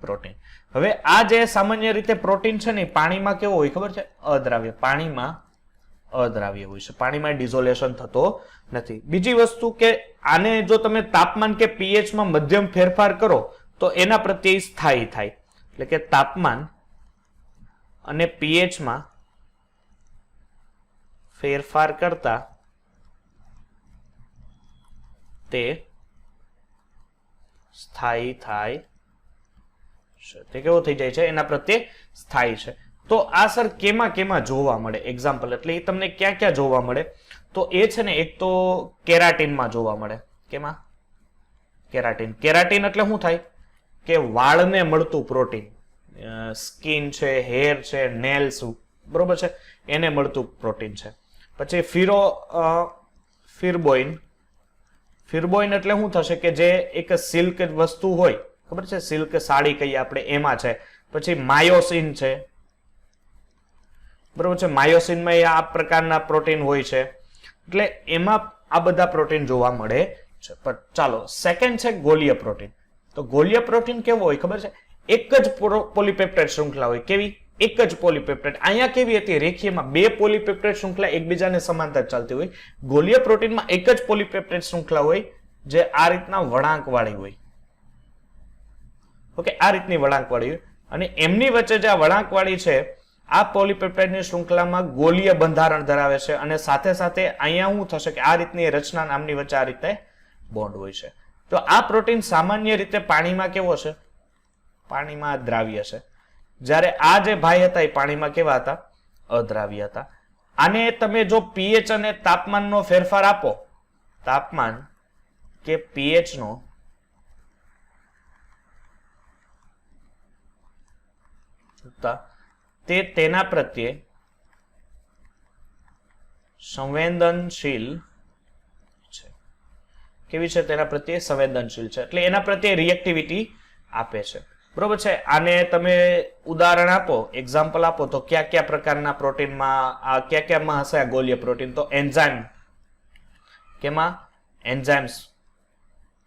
પ્રોટીન હવે આ જે સામાન્ય રીતે પ્રોટીન છે ને પાણીમાં કેવો હોય ખબર છે અદ્રાવ્ય પાણીમાં અદ્રાવ્ય હોય છે પાણીમાં ડિઝોલ્યુશન થતો નથી બીજી વસ્તુ કે આને જો તમે તાપમાન કે pH માં મધ્યમ ફેરફાર કરો તો એના પ્રત્યે સ્થાયી થાય એટલે કે તાપમાન અને pH માં ફેરફાર કરતા તે સ્થાયી થાય છે તે કેવો થઈ જાય છે એના પ્રત્યે સ્થાયી છે તો આ સર કેમાં જોવા મળે એક્ઝામ્પલ એટલે એ તમને ક્યાં ક્યાં જોવા મળે તો એ છે ને એક તો કેરાટીનમાં જોવા મળે કેમાં કેરાટીન એટલે શું થાય કે વાળને મળતું પ્રોટીન સ્કિન છે, હેર છે, નેલ્સ, બરોબર છે, એને મળતું પ્રોટીન છે. પછી ફિરબોઇન એટલે શું થશે કે જે એક સિલ્ક વસ્તુ હોય, ખબર છે, સિલ્ક સાડી કહીએ આપણે, એમાં છે. પછી માયોસિન છે, બરોબર છે, માયોસિનમાં આ પ્રકારના પ્રોટીન હોય છે. એટલે એમાં આ બધા પ્રોટીન જોવા મળે છે. પણ ચાલો, સેકન્ડ છે ગોલીય પ્રોટીન. તો ગોલીય પ્રોટીન કેવો હોય ખબર છે? એક જ પોલીપેપ્ટાઇડ શૃંખલા હોય. કેવી? એક જ પોલીપેપ્ટાઇડ. અહીંયા કેવી હતી? રેખીયમાં બે પોલીપેપ્ટાઇડ શૃંખલા એકબીજાને સમાંતર ચાલતી હોય. ગોલીય પ્રોટીનમાં એક જ પોલીપેપ્ટાઇડ શૃંખલા હોય જે આ રીતના વળાંકવાળી હોય. ઓકે, આ રીતની વળાંકવાળી હોય. અને એમની વચ્ચે જે આ વળાંકવાળી છે, આ પોલીપેપ્ટાઇડની શૃંખલામાં ગોલીય બંધારણ ધરાવે છે. અને સાથે સાથે અહીંયા શું થશે કે આ રીતની રચના નામની વચ્ચે આ રીતે બોન્ડ હોય છે. તો આ પ્રોટીન સામાન્ય રીતે પાણીમાં કેવો છે? પાણીમાં દ્રાવ્ય છે. જ્યારે આ જે ભાઈ હતા એ પાણીમાં કેવા હતા? અદ્રાવ્ય હતા. આને તમે જો પીએચ અને તાપમાનનો ફેરફાર આપો, તાપમાન કે પીએચ નો તે તેના પ્રત્યે સંવેદનશીલ છે. કેવી છે? તેના પ્રત્યે સંવેદનશીલ છે. એટલે એના પ્રત્યે રિએક્ટિવિટી આપે છે. બરોબર છે. આને તમે ઉદાહરણ આપો, એક્ઝામ્પલ આપો, તો કયા કયા પ્રકારના પ્રોટીનમાં આ કયા કયામાં હશે આ ગોલીય પ્રોટીન? તો એન્ઝાઇમ. કેમાં? એન્ઝાઇમ્સ.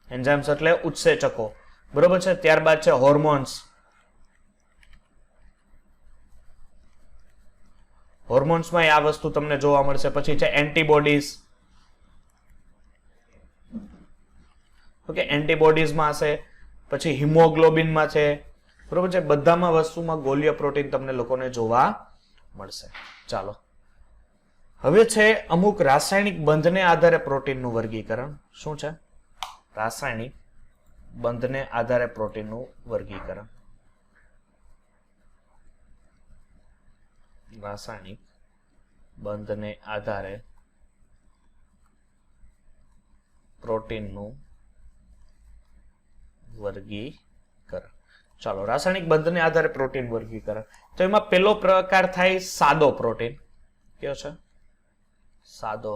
એન્ઝાઇમ્સ એટલે ઉત્સેચકો. બરોબર છે. ત્યારબાદ છે હોર્મોન્સ. હોર્મોન્સમાં આ વસ્તુ તમને જોવા મળશે. પછી છે એન્ટીબોડીઝ. ઓકે, એન્ટીબોડીઝમાં હશે. પછી હિમોગ્લોબિનમાં છે. બરોબર છે. બધામાં વસ્તુમાં ગોલીય પ્રોટીન તમને લોકોને જોવા મળશે. ચાલો, હવે છે અમુક રાસાયણિક બંધને આધારે પ્રોટીનનું વર્ગીકરણ. શું છે? રાસાયણિક બંધને આધારે પ્રોટીનનું વર્ગીકરણ. રાસાયણિક બંધને આધારે પ્રોટીનનું વર્ગીકરણ. ચાલો, રાસાયણિક બંધને આધારે પ્રોટીન વર્ગીકરણ. તો એમાં પેલો પ્રકાર થાય સાદો પ્રોટીન. કયો છે? સાદો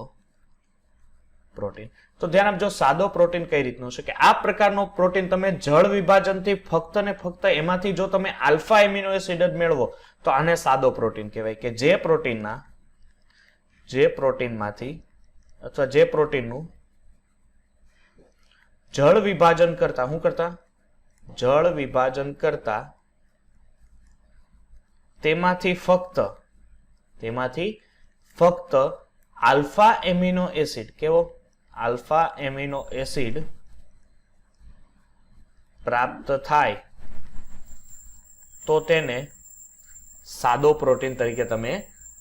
પ્રોટીન. તો ધ્યાન આપજો, સાદો પ્રોટીન કઈ રીતનું છે કે આ પ્રકારનો પ્રોટીન તમે જળ વિભાજનથી ફક્ત ને ફક્ત એમાંથી જો તમે આલ્ફા એમિનો એસિડ જ મેળવો તો આને સાદો પ્રોટીન કહેવાય. કે જે પ્રોટીનમાંથી અથવા જે પ્રોટીનનું જળ વિભાજન કરતા, શું કરતા? જળ વિભાજન કરતા તેમાંથી ફક્ત આલ્ફા એમિનો એસિડ, કેવો? આલ્ફા એમિનો એસિડ પ્રાપ્ત થાય તો તેને સાદો પ્રોટીન તરીકે તમે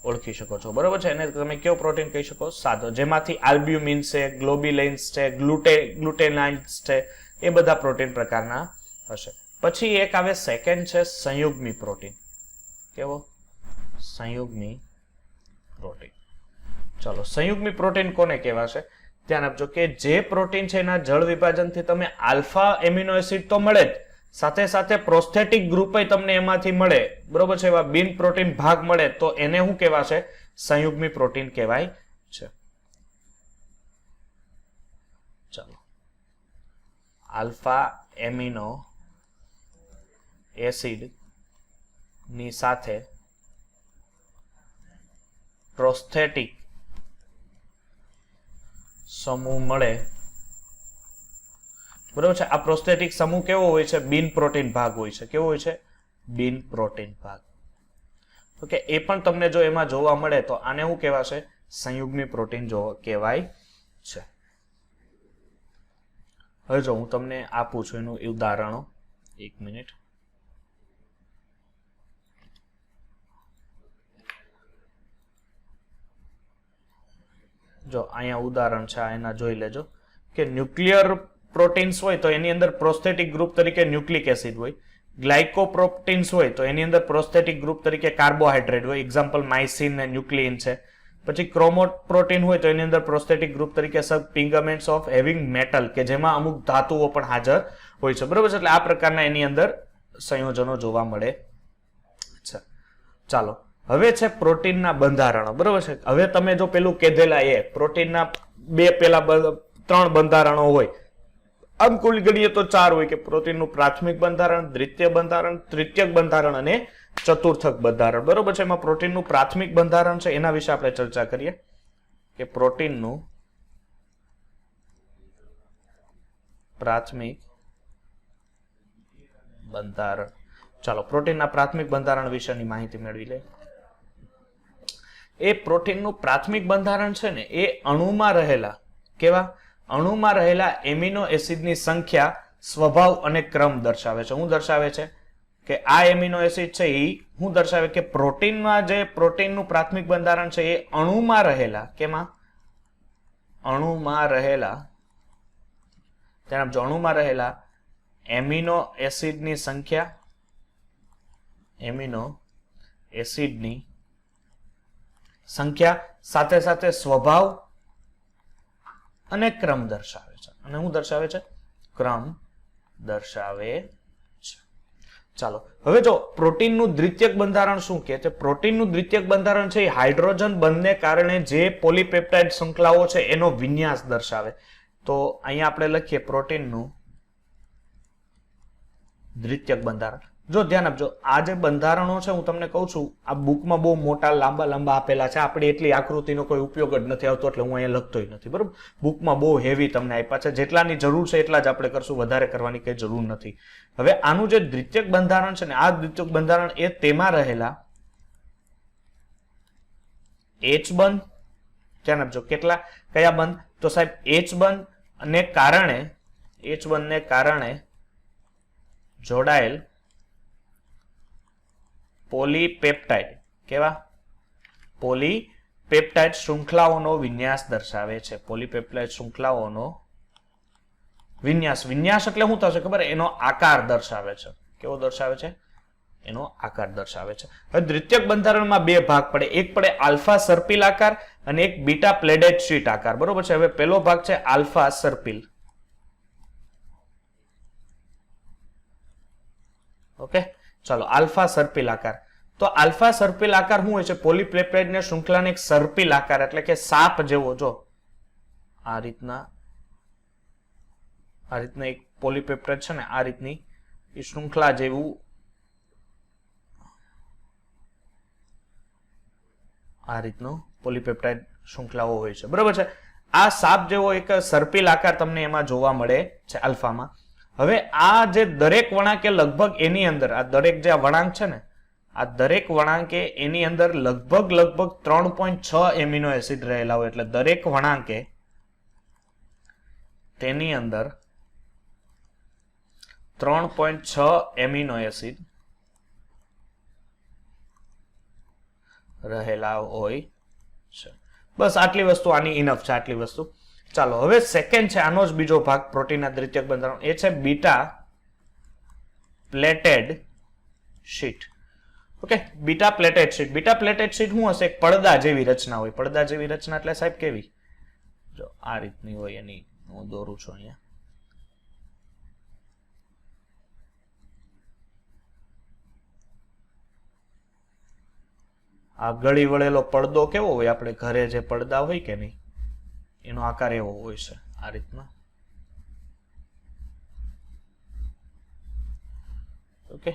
ઓળખી શકો છો. બરોબર છે. એને તમે કયો પ્રોટીન કહી શકો? સાદો. જેમાંથી આલ્બ્યુમિન છે, ગ્લોબ્યુલિન્સ છે, ગ્લુટેનાઇન્સ છે, એ બધા પ્રોટીન પ્રકારના હશે. પછી એક આવે સેકન્ડ છે સંયુગ્મી પ્રોટીન. કેવો? સંયુગ્મી પ્રોટીન. ચલો, સંયુગ્મી પ્રોટીન કોને કહેવાશે? ધ્યાન આપજો કે જે પ્રોટીન છે એના જળ વિભાજનથી તમે આલ્ફા એમિનો એસિડ તો મળે જ, સાથે સાથે પ્રોસ્થેટિક ગ્રુપ તમને એમાંથી મળે. બરોબર છે. એવા બિન પ્રોટીન ભાગ મળે તો એને શું કહેવાશે? સંયુગ્મી પ્રોટીન કહેવાય છે. ચાલો, આલ્ફા એમિનો એસિડ ની સાથે પ્રોસ્થેટિક સમૂહ મળે. બરોબર છે. આ પ્રોસ્થેટિક સમૂહ કેવો હોય છે? બિન પ્રોટીન ભાગ હોય છે. કેવો હોય છે? બિન પ્રોટીન ભાગ. ઓકે, એ પણ તમને જો એમાં જોવા મળે તો આને શું કહેવાશે? સંયુગ્મી પ્રોટીન કહેવાય છે. હવે જો હું તમને આપું છું એનું ઉદાહરણો. એક મિનિટ. જો અહીંયા ઉદાહરણ છે, એના જોઈ લેજો કે ન્યુક્લિયર પ્રોટીન્સ હોય તો એની અંદર પ્રોસ્થેટિક ગ્રુપ તરીકે ન્યુક્લિક એસિડ હોય. ગ્લાયકોપ્રોટીન્સ હોય તો એની અંદર પ્રોસ્થેટિક ગ્રુપ તરીકે કાર્બોહાઈડ્રેટ હોય. એક્ઝામ્પલ માઇસિન અને ન્યુક્લિયન છે. પછી ક્રોમોપ્રોટીન હોય તો એની અંદર પ્રોસ્થેટિક ગ્રુપ તરીકે સબ પિગમેન્ટ્સ ઓફ હેવિંગ મેટલ, કે જેમાં અમુક ધાતુઓ પણ હાજર હોય છે. બરોબર છે. એટલે આ પ્રકારના એની અંદર સંયોજનો જોવા મળે ચાલો હવે છે પ્રોટીનના બંધારણો, બરોબર છે. હવે તમે જો પેલું કીધેલા એ પ્રોટીનના ત્રણ બંધારણો હોય, આમ કુલ ગણીએ તો 4 હોય કે પ્રોટીનનું પ્રાથમિક બંધારણ, દ્વિતીય બંધારણ, તૃતીયક બંધારણ અને ચતુર્થક બંધારણ, બરોબર છે. એમાં પ્રોટીનનું પ્રાથમિક બંધારણ છે એના વિશે આપણે ચર્ચા કરીએ કે પ્રોટીનનું પ્રાથમિક બંધારણ. ચાલો પ્રોટીનના પ્રાથમિક બંધારણ વિશેની માહિતી મેળવી લે. એ પ્રોટીનનું પ્રાથમિક બંધારણ છે ને એ અણુમાં રહેલા અણુમાં રહેલા એમિનો એસિડની સંખ્યા, સ્વભાવ અને ક્રમ દર્શાવે છે. શું દર્શાવે છે કે આ એમિનો એસિડ છે એ શું દર્શાવે કે પ્રોટીનમાં જે પ્રોટીનનું પ્રાથમિક બંધારણ છે એ અણુમાં રહેલા અણુમાં રહેલા એમિનો એસિડની સંખ્યા સાથે સાથે સ્વભાવ અને ક્રમ દર્શાવે છે. અને શું દર્શાવે છે? ક્રમ દર્શાવે છે. ચાલો હવે જો પ્રોટીનનું દ્વિતીયક બંધારણ શું કહે છે? પ્રોટીનનું દ્વિતીયક બંધારણ છે એ હાઇડ્રોજન બંધને કારણે જે પોલીપેપ્ટાઇડ શૃંખલાઓ છે એનો વિન્યાસ દર્શાવે. તો અહીંયા આપણે લખીએ પ્રોટીનનું દ્વિતીયક બંધારણ. જો ધ્યાન આપજો, આ જે બંધારણો છે હું તમને કહું છું આ બુકમાં બહુ મોટા લાંબા આપેલા છે. આપણે એટલી આકૃતિનો કોઈ ઉપયોગ જ નથી આવતો એટલે હું અહીંયા લખતોય નથી, બરોબર. બુકમાં બહુ હેવી તમને આપ્યા છે, જેટલાની જરૂર છે એટલા જ આપણે કરશું, વધારે કરવાની કઈ જરૂર નથી. હવે આનું જે દ્વિતીયક બંધારણ છે ને આ દ્વિતીયક બંધારણ એ તેમાં રહેલા H બંધ, ધ્યાન આપજો કયા બંધ? તો સાહેબ H બંધને કારણે જોડાયેલ પોલીપેપ્ટાઇડ શૃંખલાઓનો વિન્યાસ દર્શાવે છે. પોલીપેપ્ટાઇડ શૃંખલાઓનો વિન્યાસ એટલે શું થશે ખબર? એનો આકાર દર્શાવે છે. કેવો દર્શાવે છે? એનો આકાર દર્શાવે છે. હવે દ્વિતીયક બંધારણમાં બે ભાગ પડે, એક પડે આલ્ફા સર્પિલ આકાર અને એક બીટા પ્લેટેડ શીટ આકાર, બરોબર છે. હવે પહેલો ભાગ છે આલ્ફા સર્પિલ. ઓકે, ચાલો આલ્ફા સર્પિલ આકાર. તો આલ્ફા સર્પિલ આકાર શું હોય છે? પોલીપેપ્ટાઇડ ને શૃંખલાને એક સર્પિલ આકાર એટલે કે સાપ જેવો, જો આ રીતના એક પોલીપેપ્ટાઇડ છે ને આ રીતની એ શૃંખલા જેવું આ રીતનો પોલીપેપ્ટાઇડ શૃંખલાઓ હોય છે, બરોબર છે. આ સાપ જેવો એક સર્પિલ આકાર તમને એમાં જોવા મળે છે આલ્ફામાં. હવે આ જે દરેક વળાંકે લગભગ એની અંદર આ દરેક જે વળાંક છે ને આ દરેક વળાંકે એની અંદર લગભગ 3.6 એમિનો એસિડ રહેલા હોય, એટલે દરેક વળાંકે તેની અંદર 3.6 એમિનો એસિડ રહેલા હોય છે. બસ આટલી વસ્તુ આની ઇનફ છે, આટલી વસ્તુ. ચાલો હવે સેકન્ડ છે આનો જ બીજો ભાગ પ્રોટીનના દ્વિતીયક બંધારણ, એ છે beta plated sheet. Okay, beta plated sheet. Beta plated sheet શું હશે? એક પડદા જેવી રચના હોય. પડદા જેવી રચના એટલે સાહેબ કેવી? જો આ રીતની હોય, એની હું દોરું છું અહીંયા. આ ગળી વળેલો પડદો કેવો હોય? આપણે ઘરે જે પડદા હોય કે નહીં, એનો આકાર એવો હોય છે આ રીતના. ઓકે,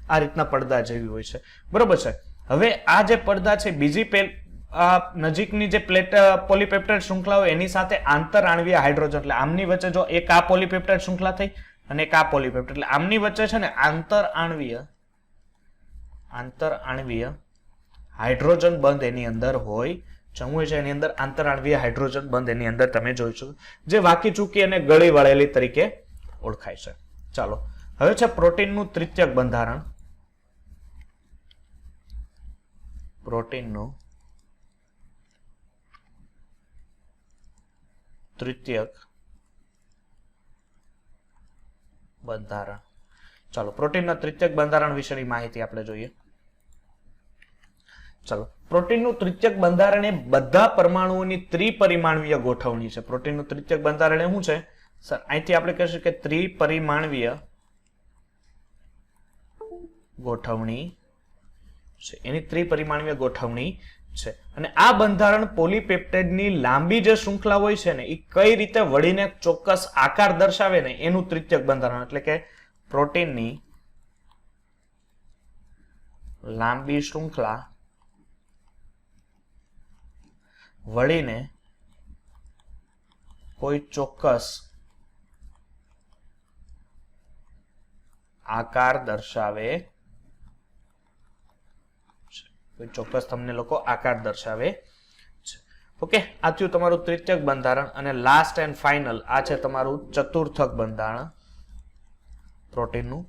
આ રીતના પડદા જેવી હોય છે, બરોબર છે. હવે આ જે પડદા છે બીજી નજીકની જે પોલીપેપ્ટાઇડ શૃંખલા હોય એની સાથે આંતર આણવીય હાઇડ્રોજન, એટલે આમની વચ્ચે જો એક આ પોલીપેપ્ટાઇડ શૃંખલા થઈ અને એક આ પોલીપેપ્ટાઇડ, એટલે આમની વચ્ચે છે ને આંતર આણવીય હાઇડ્રોજન બંધ એની અંદર હોય. શું હોય છે એની અંદર? આંતર આણવીય હાઇડ્રોજન બંધ એની અંદર તમે જોઈ શકો, જે વાકી ચૂકી અને ગળી વળેલી તરીકે ઓળખાય છે. ચાલો હવે છે પ્રોટીનનું તૃતીયક બંધારણ. પ્રોટીનનું તૃતીયક બંધારણ. ચાલો પ્રોટીનના તૃતીયક બંધારણ વિશેની માહિતી આપણે જોઈએ. ચાલો, પ્રોટીનનું તૃતીયક બંધારણ એ બધા પરમાણુઓની ત્રિપરિમાણીય ગોઠવણી છે. પ્રોટીનનું તૃતીયક બંધારણ એ શું છે સર? અહીંથી આપણે કહીશું કે ત્રિપરિમાણીય ગોઠવણી છે. એની ત્રિપરિમાણીય ગોઠવણી છે. અને આ બંધારણ પોલીપેપ્ટાઇડની લાંબી જે શૃંખલા હોય છે ને એ કઈ રીતે વળીને ચોક્કસ આકાર દર્શાવે ને એનું તૃતીયક બંધારણ, એટલે કે પ્રોટીનની લાંબી શૃંખલા વળીને કોઈ ચોક્કસ આકાર દર્શાવે છે. કોઈ ચોક્કસ તમને લોકો આકાર દર્શાવે છે. ઓકે, આ થયું તમારું તૃતીયક બંધારણ. અને લાસ્ટ એન્ડ ફાઇનલ આ છે તમારું ચતુર્થક બંધારણ પ્રોટીનનું.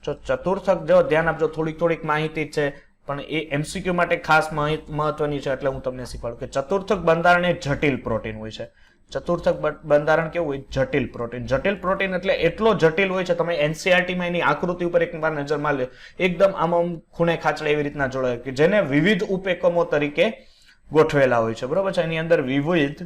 જો ચતુર્થક જો ધ્યાન આપજો, થોડીક માહિતી છે પણ એ એમસીક્યુ માટે ખાસ મહત્વની છે, એટલે હું તમને શીખવાડું કે ચતુર્થક બંધારણ એ જટિલ પ્રોટીન હોય છે. ચતુર્થક બંધારણ કેવું હોય? જટિલ પ્રોટીન. જટિલ પ્રોટીન એટલે એટલો જટિલ હોય છે, તમે એનસીઆરટી માં એની આકૃતિ ઉપર એકવાર નજર મારી લો, એકદમ આમ ખૂણે ખાચડે એવી રીતના જોડાય કે જેને વિવિધ ઉપેકમો તરીકે ગોઠવેલા હોય છે. બરોબર છે? એની અંદર વિવિધ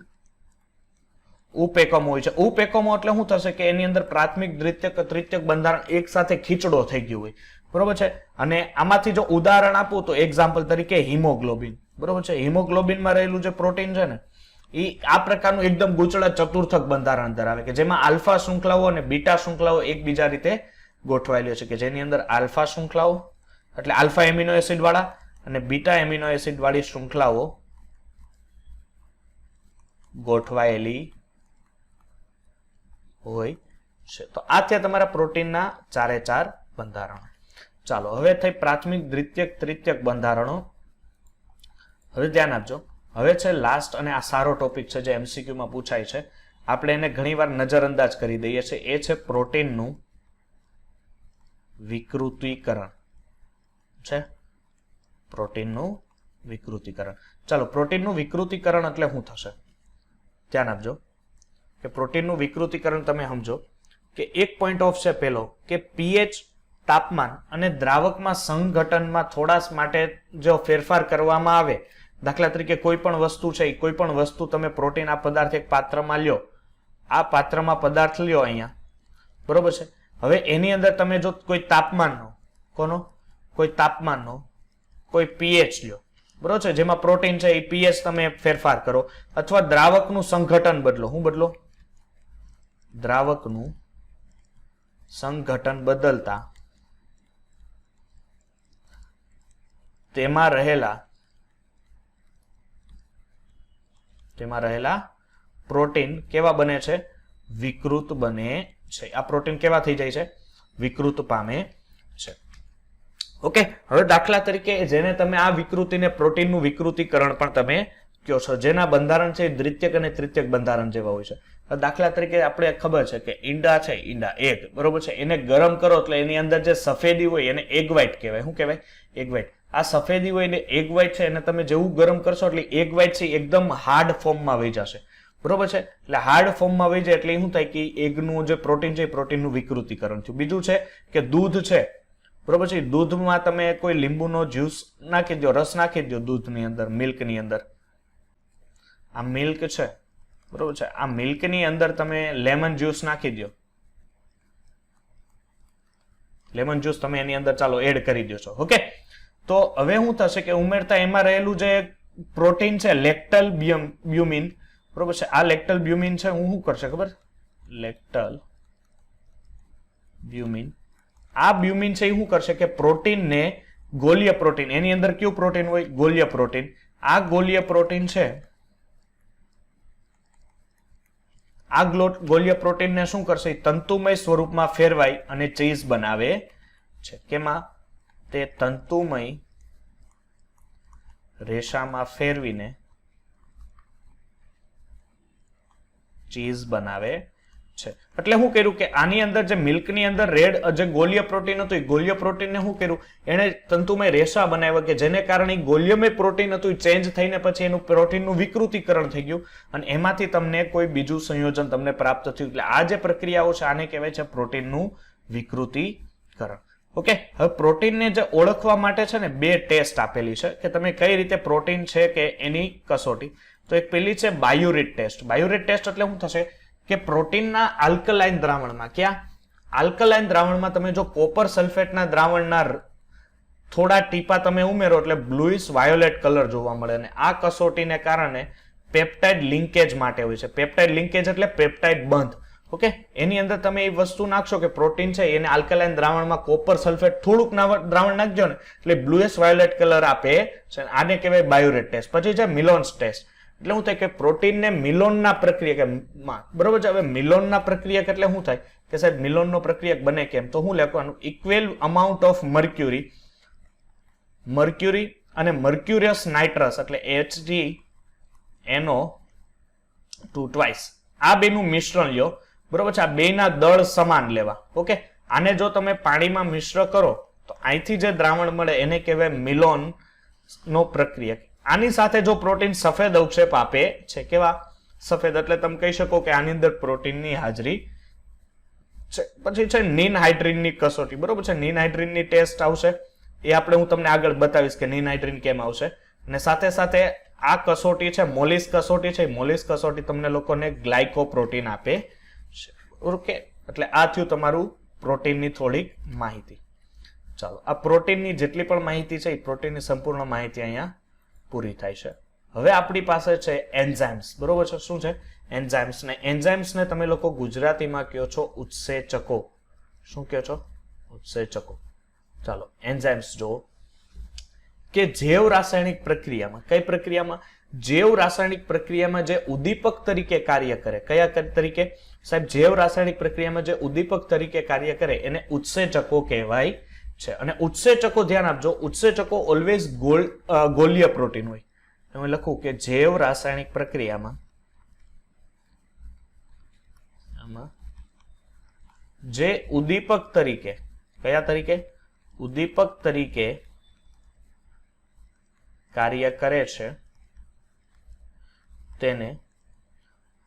ઉપેકમો હોય છે. ઉપેકમો એટલે શું થશે કે એની અંદર પ્રાથમિક, દ્વિતીયક, તૃતીયક બંધારણ એક સાથે ખીચડો થઈ ગયું હોય. બરોબર છે? અને આમાંથી જો ઉદાહરણ આપું તો એક્ઝામ્પલ તરીકે હિમોગ્લોબિન. બરોબર છે? હિમોગ્લોબિનમાં રહેલું જે પ્રોટીન છે ને એ આ પ્રકારનું એકદમ ગૂંચળા ચતુર્થક બંધારણ ધરાવે કે જેમાં આલ્ફા શૃંખલાઓ અને બીટા શૃંખલાઓ એકબીજા રીતે ગોઠવાયેલી છે, કે જેની અંદર આલ્ફા શૃંખલાઓ એટલે આલ્ફા એમિનો એસિડ વાળા અને બીટા એમિનો એસિડ વાળી શૃંખલાઓ ગોઠવાયેલી હોય છે. તો આ થયા તમારા પ્રોટીનના 4 બંધારણો. ચાલો, હવે થઈ પ્રાથમિક, દ્વિતીયક, તૃતીયક બંધારણો. હવે ધ્યાન આપજો, હવે છે લાસ્ટ અને આ સારો ટોપિક છે જે એમસીક્યુ માં પૂછાય છે. આપણે એને ઘણીવાર નજરઅંદાજ કરી દઈએ છીએ. એ છે પ્રોટીનનું વિકૃતિકરણ. છે પ્રોટીનનું વિકૃતિકરણ. ચાલો, પ્રોટીનનું વિકૃતિકરણ એટલે શું થશે? ધ્યાન આપજો કે પ્રોટીનનું વિકૃતિકરણ તમે સમજો કે એક પોઈન્ટ ઓફ છે પેલો કે પીએચ, તાપમાન અને દ્રાવકમાં સંઘટનમાં થોડા માટે જો ફેરફાર કરવામાં આવે, દાખલા તરીકે કોઈ પણ વસ્તુ છે, કોઈ પણ વસ્તુ તમે પ્રોટીન આ પદાર્થ એક પાત્રમાં લ્યો, આ પાત્રમાં પદાર્થ લ્યો અહીંયા, બરોબર છે? હવે એની અંદર તમે જો કોઈ તાપમાનનો, કોઈ તાપમાનનો કોઈ પીએચ લ્યો, બરોબર છે, જેમાં પ્રોટીન છે એ પીએચ તમે ફેરફાર કરો, અથવા દ્રાવકનું સંઘટન બદલો. શું બદલો? દ્રાવકનું સંઘટન બદલતા તેમાં રહેલા પ્રોટીન કેવા બને છે? વિકૃત બને છે. આ પ્રોટીન કેવા થઈ જાય છે? વિકૃત પામે છે. ઓકે, હવે દાખલા તરીકે જેને તમે આ વિકૃતિને પ્રોટીનનું વિકૃતિકરણ પણ તમે કહો છો, જેના બંધારણ છે દ્વિતીયક અને તૃતીયક બંધારણ જેવા હોય છે. દાખલા તરીકે આપણે ખબર છે કે ઈંડા છે, ઈંડા એગ, બરોબર છે, એને ગરમ કરો એટલે એની અંદર જે સફેદી હોય એને એગ વ્હાઇટ કહેવાય. શું કહેવાય? Egg white. આ સફેદી હોય ને એગ વ્હાઇટ છે એને તમે જેવું ગરમ કરશો એટલે એગ વ્હાઇટ છે એકદમ હાર્ડ ફોર્મમાં વહી જશે. બરોબર છે? એટલે હાર્ડ ફોર્મમાં વહી જાય એટલે શું થાય કે એગનું જે પ્રોટીન છે એ પ્રોટીનનું વિકૃતિકરણ થયું. બીજું છે કે દૂધ છે, બરોબર છે, દૂધમાં તમે કોઈ લીંબુનો જ્યુસ નાખી દો, રસ નાખી દો દૂધની અંદર, મિલ્કની અંદર. આ મિલ્ક છે, બરોબર છે, આ મિલ્કની અંદર તમે લેમન જ્યુસ નાખી દો, લેમન જ્યુસ તમે એની અંદર ચાલો એડ કરી દો છો. ઓકે, તો હવે શું થશે કે ઉમેરતા એમાં રહેલું જે પ્રોટીન છે લેક્ટલ બ્યુમિન, બરોબર છે, આ લેક્ટલ બ્યુમિન છે હું શું કરશે ખબર? લેક્ટલ બ્યુમિન. આ બ્યુમિન છે એ શું કરશે કે પ્રોટીનને, ગોલીય પ્રોટીન, એની અંદર કયું પ્રોટીન હોય? ગોલીય પ્રોટીન. આ ગોલીય પ્રોટીન છે, આ ગોલીય પ્રોટીનને શું કરશે? તંતુમય સ્વરૂપમાં ફેરવાય અને ચીઝ બનાવે છે. કેમાં? તે તંતુમય રેસામાં ફેરવીને ચીઝ બનાવે છે. એટલે શું કર્યું કે આની અંદર જે મિલ્કની અંદર રેડ જે ગોલીય પ્રોટીન હતું, એ ગોલીય પ્રોટીનને શું કર્યું? એને તંતુમય રેસા બનાવ્યા કે જેને કારણે ગોલીયમય પ્રોટીન હતું ચેન્જ થઈને પછી એનું પ્રોટીનનું વિકૃતિકરણ થઈ ગયું અને એમાંથી તમને કોઈ બીજું સંયોજન તમને પ્રાપ્ત થયું. એટલે આ જે પ્રક્રિયાઓ છે આને કહેવાય છે પ્રોટીનનું વિકૃતિકરણ. ઓકે, હવે પ્રોટીનને જે ઓળખવા માટે છે ને બે ટેસ્ટ આપેલી છે કે તમે કઈ રીતે પ્રોટીન છે કે એની કસોટી. તો એક પેલી છે બાયુરિટ ટેસ્ટ. બાયુરિટ ટેસ્ટ એટલે શું થશે કે પ્રોટીનના આલ્કલાઇન દ્રાવણમાં, ક્યાં આલ્કલાઇન દ્રાવણમાં તમે જો કોપર સલ્ફેટના દ્રાવણના થોડા ટીપા તમે ઉમેરો એટલે બ્લુઇશ વાયોલેટ કલર જોવા મળે. અને આ કસોટીને કારણે પેપ્ટાઇડ લિંકેજ માટે હોય છે. પેપ્ટાઇડ લિંકેજ એટલે પેપ્ટાઇડ બંધ. ઓકે, એની અંદર તમે એ વસ્તુ નાખશો કે પ્રોટીન છે એને આલ્કલાઇન દ્રાવણમાં કોપર સલ્ફેટ થોડુંક દ્રાવણ નાખજો ને એટલે બ્લુઇશ વાયોલેટ કલર આપે છે. આને કહેવાય બાયુરેટ ટેસ્ટ. પછી છે મિલોન્સ ટેસ્ટ. એટલે શું થાય કે પ્રોટીનને મિલોનના પ્રક્રિયા બરોબર છે. હવે મિલોનના પ્રક્રિયા એટલે શું થાય કે સાહેબ મિલોનનો પ્રક્રિયક બને કેમ, તો શું લખવાનું ઇક્વલ અમાઉન્ટ ઓફ મર્ક્યુરી અને મર્ક્યુરિયસ નાઇટ્રસ એટલે HgNO2 ટ્વાઇસ, આ બેનું મિશ્રણ લ્યો. બરોબર છે, આ બેના દળ સમાન લેવા. ઓકે, આને જો તમે પાણીમાં મિશ્ર કરો તો અહીંથી જે દ્રાવણ મળે એને કહેવાય મિલોન નો પ્રક્રિયક. આની સાથે જો પ્રોટીન સફેદ અવક્ષેપ આપે છે, કેવા સફેદ, એટલે તમે કહી શકો કે આની અંદર પ્રોટીનની હાજરી છે. પછી છે નીન હાઇડ્રીનની કસોટી. બરોબર છે, નીન હાઇડ્રીનની ટેસ્ટ આવશે, એ આપણે હું તમને આગળ બતાવીશ કે નીન હાઇડ્રીન કેમ આવશે. અને સાથે સાથે આ કસોટી છે મોલિસ કસોટી છે. મોલિસ કસોટી તમને લોકોને ગ્લાયકોપ્રોટીન આપે છે. ઓકે, એટલે આ થયું તમારું પ્રોટીનની થોડીક માહિતી. ચાલો, આ પ્રોટીનની જેટલી પણ માહિતી છે એ પ્રોટીનની સંપૂર્ણ માહિતી અહીંયા પૂરી થાય છે. હવે આપણી પાસે છે એન્ઝાઇમ્સ. બરોબર છે, શું છે એન્ઝાઇમ્સ? ને એન્ઝાઇમ્સને તમે લોકો ગુજરાતીમાં કહો છો ઉત્સેચકો. શું કહો છો? ઉત્સેચકો. ચાલો, એન્ઝાઇમ્સ જુઓ કે જૈવ રાસાયણિક પ્રક્રિયામાં, કઈ પ્રક્રિયામાં? જૈવ રાસાયણિક પ્રક્રિયામાં જે ઉદ્દીપક તરીકે કાર્ય કરે. કયા તરીકે સાહેબ? જૈવ રાસાયણિક પ્રક્રિયામાં જે ઉદ્દીપક તરીકે કાર્ય કરે એને ઉત્સેચકો કહેવાય છે. અને ઉત્સેચકો ધ્યાન આપજો, ઉત્સેચકો ઓલવેઝ ગોલીય પ્રોટીન હોય. હું લખું કે જૈવ રાસાયણિક પ્રક્રિયામાં જે ઉદ્દીપક તરીકે, કયા તરીકે? ઉદ્દીપક તરીકે કાર્ય કરે છે તેને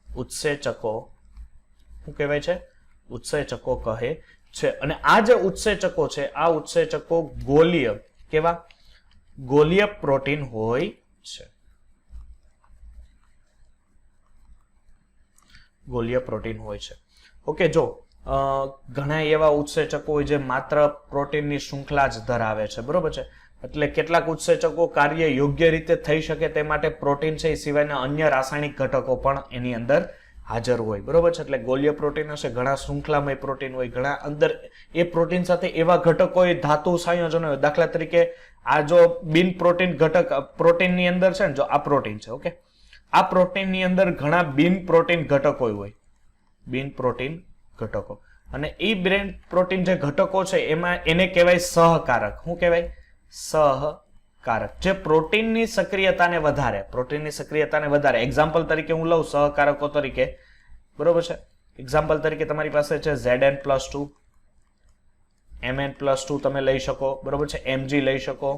ઉત્સેચકો શું કહેવાય છે? ઉત્સેચકો કહે છે. અને આ જે ઉત્સેચકો છે આ ઉત્સેચકો ગોલીય, કેવા? ગોલીય પ્રોટીન હોય છે. ગોલીય પ્રોટીન હોય છે. ઓકે, જો ઘણા એવા ઉત્સેચકો હોય જે માત્ર પ્રોટીનની શૃંખલા જ ધરાવે છે. બરોબર છે, એટલે કેટલાક ઉત્સેચકો કાર્ય યોગ્ય રીતે થઈ શકે તે માટે પ્રોટીન છે એ સિવાયના અન્ય રાસાયણિક ઘટકો પણ એની અંદર હાજર હોય. બરોબર છે, એટલે ગોલીય પ્રોટીન હશે, ઘણા શૃંખલામય પ્રોટીન હોય, ઘણા અંદર એ પ્રોટીન સાથે એવા ઘટકો હોય, ધાતુ સંયોજનો હોય. દાખલા તરીકે આ જો બિન પ્રોટીન ઘટક પ્રોટીનની અંદર છે ને, જો આ પ્રોટીન છે, ઓકે, આ પ્રોટીનની અંદર ઘણા બિન પ્રોટીન ઘટકો હોય, બિન પ્રોટીન ઘટકો. અને એ બિન પ્રોટીન જે ઘટકો છે એમાં એને કહેવાય સહકારક. શું કહેવાય? સહકારક, જે પ્રોટીનની સક્રિયતાને વધારે, પ્રોટીનની સક્રિયતાને વધારે. એક્ઝામ્પલ તરીકે હું લઉં સહકારકો તરીકે. બરોબર છે, એક્ઝામ્પલ તરીકે તમારી પાસે છે Zn+2, Mn+2 તમે લઈ શકો. બરોબર છે, Mg લઈ શકો,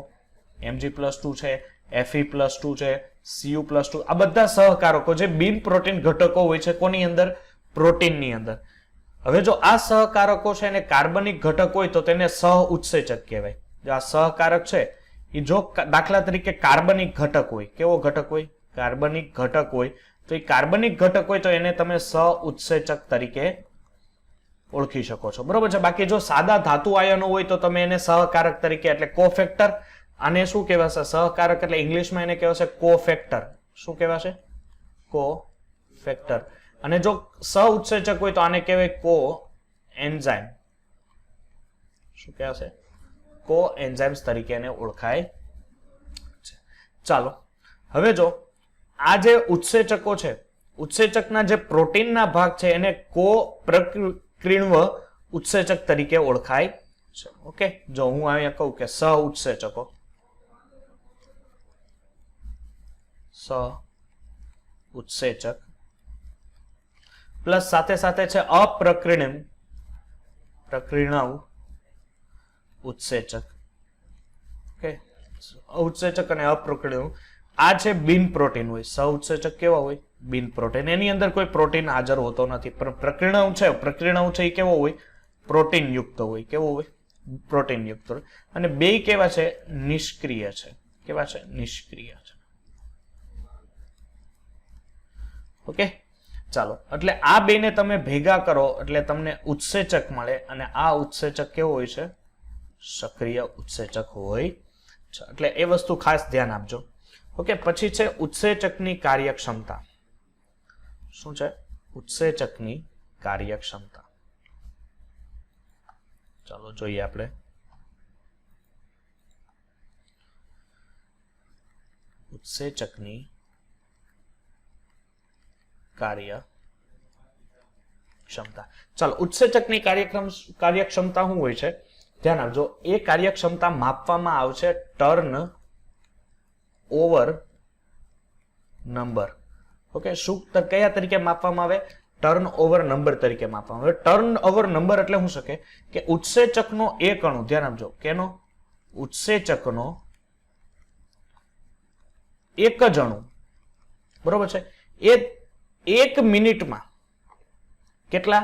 Mg+2 છે, Fe+2 છે, Cu+2. આ બધા સહકારકો જે બિન પ્રોટીન ઘટકો હોય છે કોની અંદર? પ્રોટીનની અંદર. હવે જો આ સહકારકો છે અને કાર્બનિક ઘટક હોય તો તેને સહ ઉત્સેચક કહેવાય. જો આ સહકારક છે એ જો દાખલા તરીકે કાર્બનિક ઘટક હોય, કેવો ઘટક હોય? કાર્બનિક ઘટક હોય, તો એ કાર્બનિક ઘટક હોય તો એને તમે સહ ઉત્સેચક તરીકે ઓળખી શકો છો. બરોબર છે, બાકી જો સાદા ધાતુ આયનો હોય તો તમે એને સહકારક તરીકે, એટલે કોફેક્ટર. આને શું કહેવાશે? સહકારક, એટલે ઇંગ્લિશમાં એને કહેવાશે કોફેક્ટર. શું કહેવાશે? કોફેક્ટર. અને જો સહ ઉત્સેચક હોય તો આને કહેવાય કો એન્ઝાઇમ. શું કહેવાશે? કો એન્ઝાઇમ્સ તરીકે એને ઓળખાય છે. ચાલો, હવે જો આ જે ઉત્સેચકો છે, ઉત્સેચકના જે પ્રોટીનના ભાગ છે એને કો પ્રકીર્ણવ ઉત્સેચક તરીકે ઓળખાય છે. ઓકે, જો હું અહીંયા કહું કે સહ ઉત્સેચકો, સહ ઉત્સેચક પ્લસ સાથે સાથે છે પ્રકીર્ણવ ઉત્સેચક. ઓકે, ઉત્સેચક અને અપ્રકીર્ણવ આ છે બિન પ્રોટીન હોય. સહ ઉત્સેચક કેવા હોય? બિન પ્રોટીન, એની અંદર કોઈ પ્રોટીન હાજર હોતો નથી. પણ પ્રકીર્ણવ છે, પ્રકીર્ણવ છે એ કેવો હોય? પ્રોટીન યુક્ત હોય. કેવો હોય? પ્રોટીન યુક્ત અને બે કેવા છે નિષ્ક્રિય છે કેવા છે નિષ્ક્રિય છે ઓકે ચાલો એટલે આ બેને તમે ભેગા કરો એટલે તમને ઉત્સેચક મળે અને આ ઉત્સેચક કેવો હોય છે સક્રિય ઉત્સેચક હોય છે એટલે એ વસ્તુ ખાસ ધ્યાન આપજો ઓકે પછી છે ઉત્સેચકની કાર્યક્ષમતા શું છે ઉત્સેચકની કાર્યક્ષમતા ચાલો જોઈએ આપણે ઉત્સેચકની કાર્યક્ષમતા ચાલો ઉત્સેચકની કાર્યક્ષમતા શું હોય છે ધ્યાન આપજો એ કાર્યક્ષમતા માપવામાં આવશે ટર્ન ઓવર નંબર ઓકે શું કયા તરીકે માપવામાં આવે ટર્ન ઓવર નંબર તરીકે માપવામાં આવે ટર્ન ઓવર નંબર એટલે શું શકે કે ઉત્સેચકનો એક અણુ ધ્યાન આપજો કેનો ઉત્સેચકનો એક જ અણુ બરોબર છે એ એક મિનિટમાં કેટલા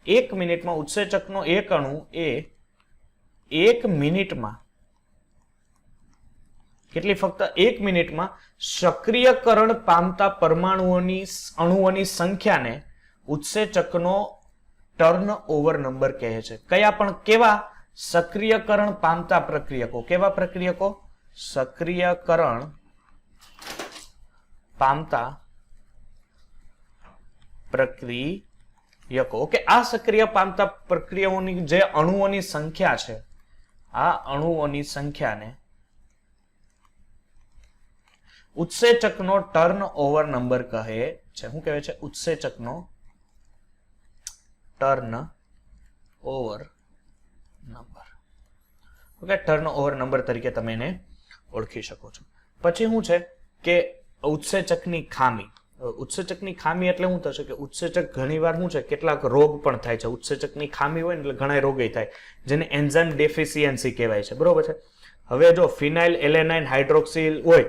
એક મિનિટમાં ઉત્સેચકનો એક અણુ એ એક મિનિટમાં કેટલી ફક્ત એક મિનિટમાં સક્રિયકરણ પામતા અણુઓની સંખ્યાને ઉત્સેચકનો ટર્ન ઓવર નંબર કહે છે કયા પણ કેવા સક્રિયકરણ પામતા પ્રક્રિયકો કેવા પ્રક્રિયકો સક્રિયકરણ પામતા પ્રક્રિયકો ઓકે આ સક્રિય પામતા પ્રક્રિયાઓની જે અણુઓની સંખ્યા છે આ અણુઓની સંખ્યાને ઉત્સેચકનો ટર્ન ઓવર નંબર કહે છે શું કહેવાય છે ઉત્સેચકનો turn over number okay turn over number તરીકે તમે એને ઓળખી શકો છો પછી શું છે કે ઉત્સેચકની ખામી ઉત્સેચકની ખામી એટલે શું થશે કે ઉત્સેચક ઘણીવાર શું છે કેટલાક રોગ પણ થાય છે ઉત્સેચકની ખામી હોય ને એટલે ઘણા રોગ થાય જેને એન્ઝાઇમ ડેફિશિયન્સી કહેવાય છે બરોબર છે હવે જો ફિનાઇલ એલેનાઇન હાઇડ્રોક્સિલ હોય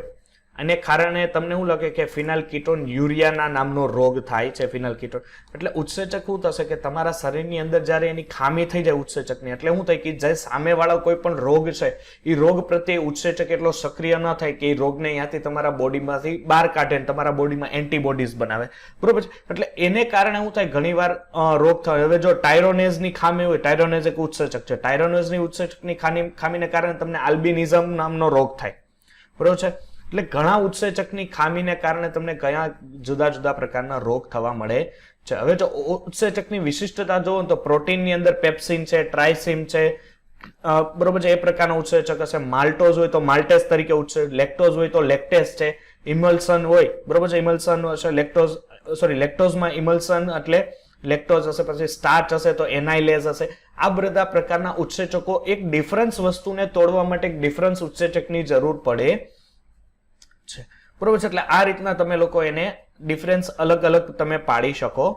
અને કારણે તમને શું લાગે કે ફિનાઇલ કીટોન યુરિયાના નામનો રોગ થાય છે ફિનાઇલ કીટોન એટલે ઉત્સેચક શું થશે કે તમારા શરીરની અંદર જ્યારે એની ખામી થઈ જાય ઉત્સેચકની એટલે શું થાય કે જે સામેવાળો કોઈ પણ રોગ છે એ રોગ પ્રત્યે ઉત્સેચક એટલો સક્રિય ન થાય કે એ રોગને અહીંયાથી તમારા બોડીમાંથી બહાર કાઢે ને તમારા બોડીમાં એન્ટીબોડીઝ બનાવે બરોબર છે એટલે એને કારણે શું થાય ઘણીવાર રોગ થાય હવે જો ટાયરોનેઝની ખામી હોય ટાયરોનેઝ એક ઉત્સેચક છે ટાયરોનેઝની ઉત્સેચકની ખામીને કારણે તમને આલ્બિનિઝમ નામનો રોગ થાય બરોબર છે એટલે ઘણા ઉત્સેચકની ખામીને કારણે તમને કયા જુદા જુદા પ્રકારના રોગ થવા મળે છે હવે જો ઉત્સેચકની વિશિષ્ટતા જોવો તો પ્રોટીનની અંદર પેપ્સિન છે ટ્રાઇસિન છે બરોબર છે એ પ્રકારનો ઉત્સેચક હશે માલ્ટોઝ હોય તો માલ્ટેસ તરીકે ઉત્સેચક લેક્ટોઝ હોય તો લેક્ટેસ છે ઇમલ્સન હોય બરોબર છે ઇમલ્સન હશે લેક્ટોઝમાં ઇમલ્સન એટલે લેક્ટોઝ હશે પછી સ્ટાર્ચ હશે તો એનાઇલેઝ હશે આ બધા પ્રકારના ઉત્સેચકો એક ડિફરન્સ વસ્તુને તોડવા માટે એક ડિફરન્સ ઉત્સેચકની જરૂર પડે છે બરોબર છે એટલે આ રીતના તમે લોકો એને ડિફરન્સ અલગ અલગ તમે પાડી શકો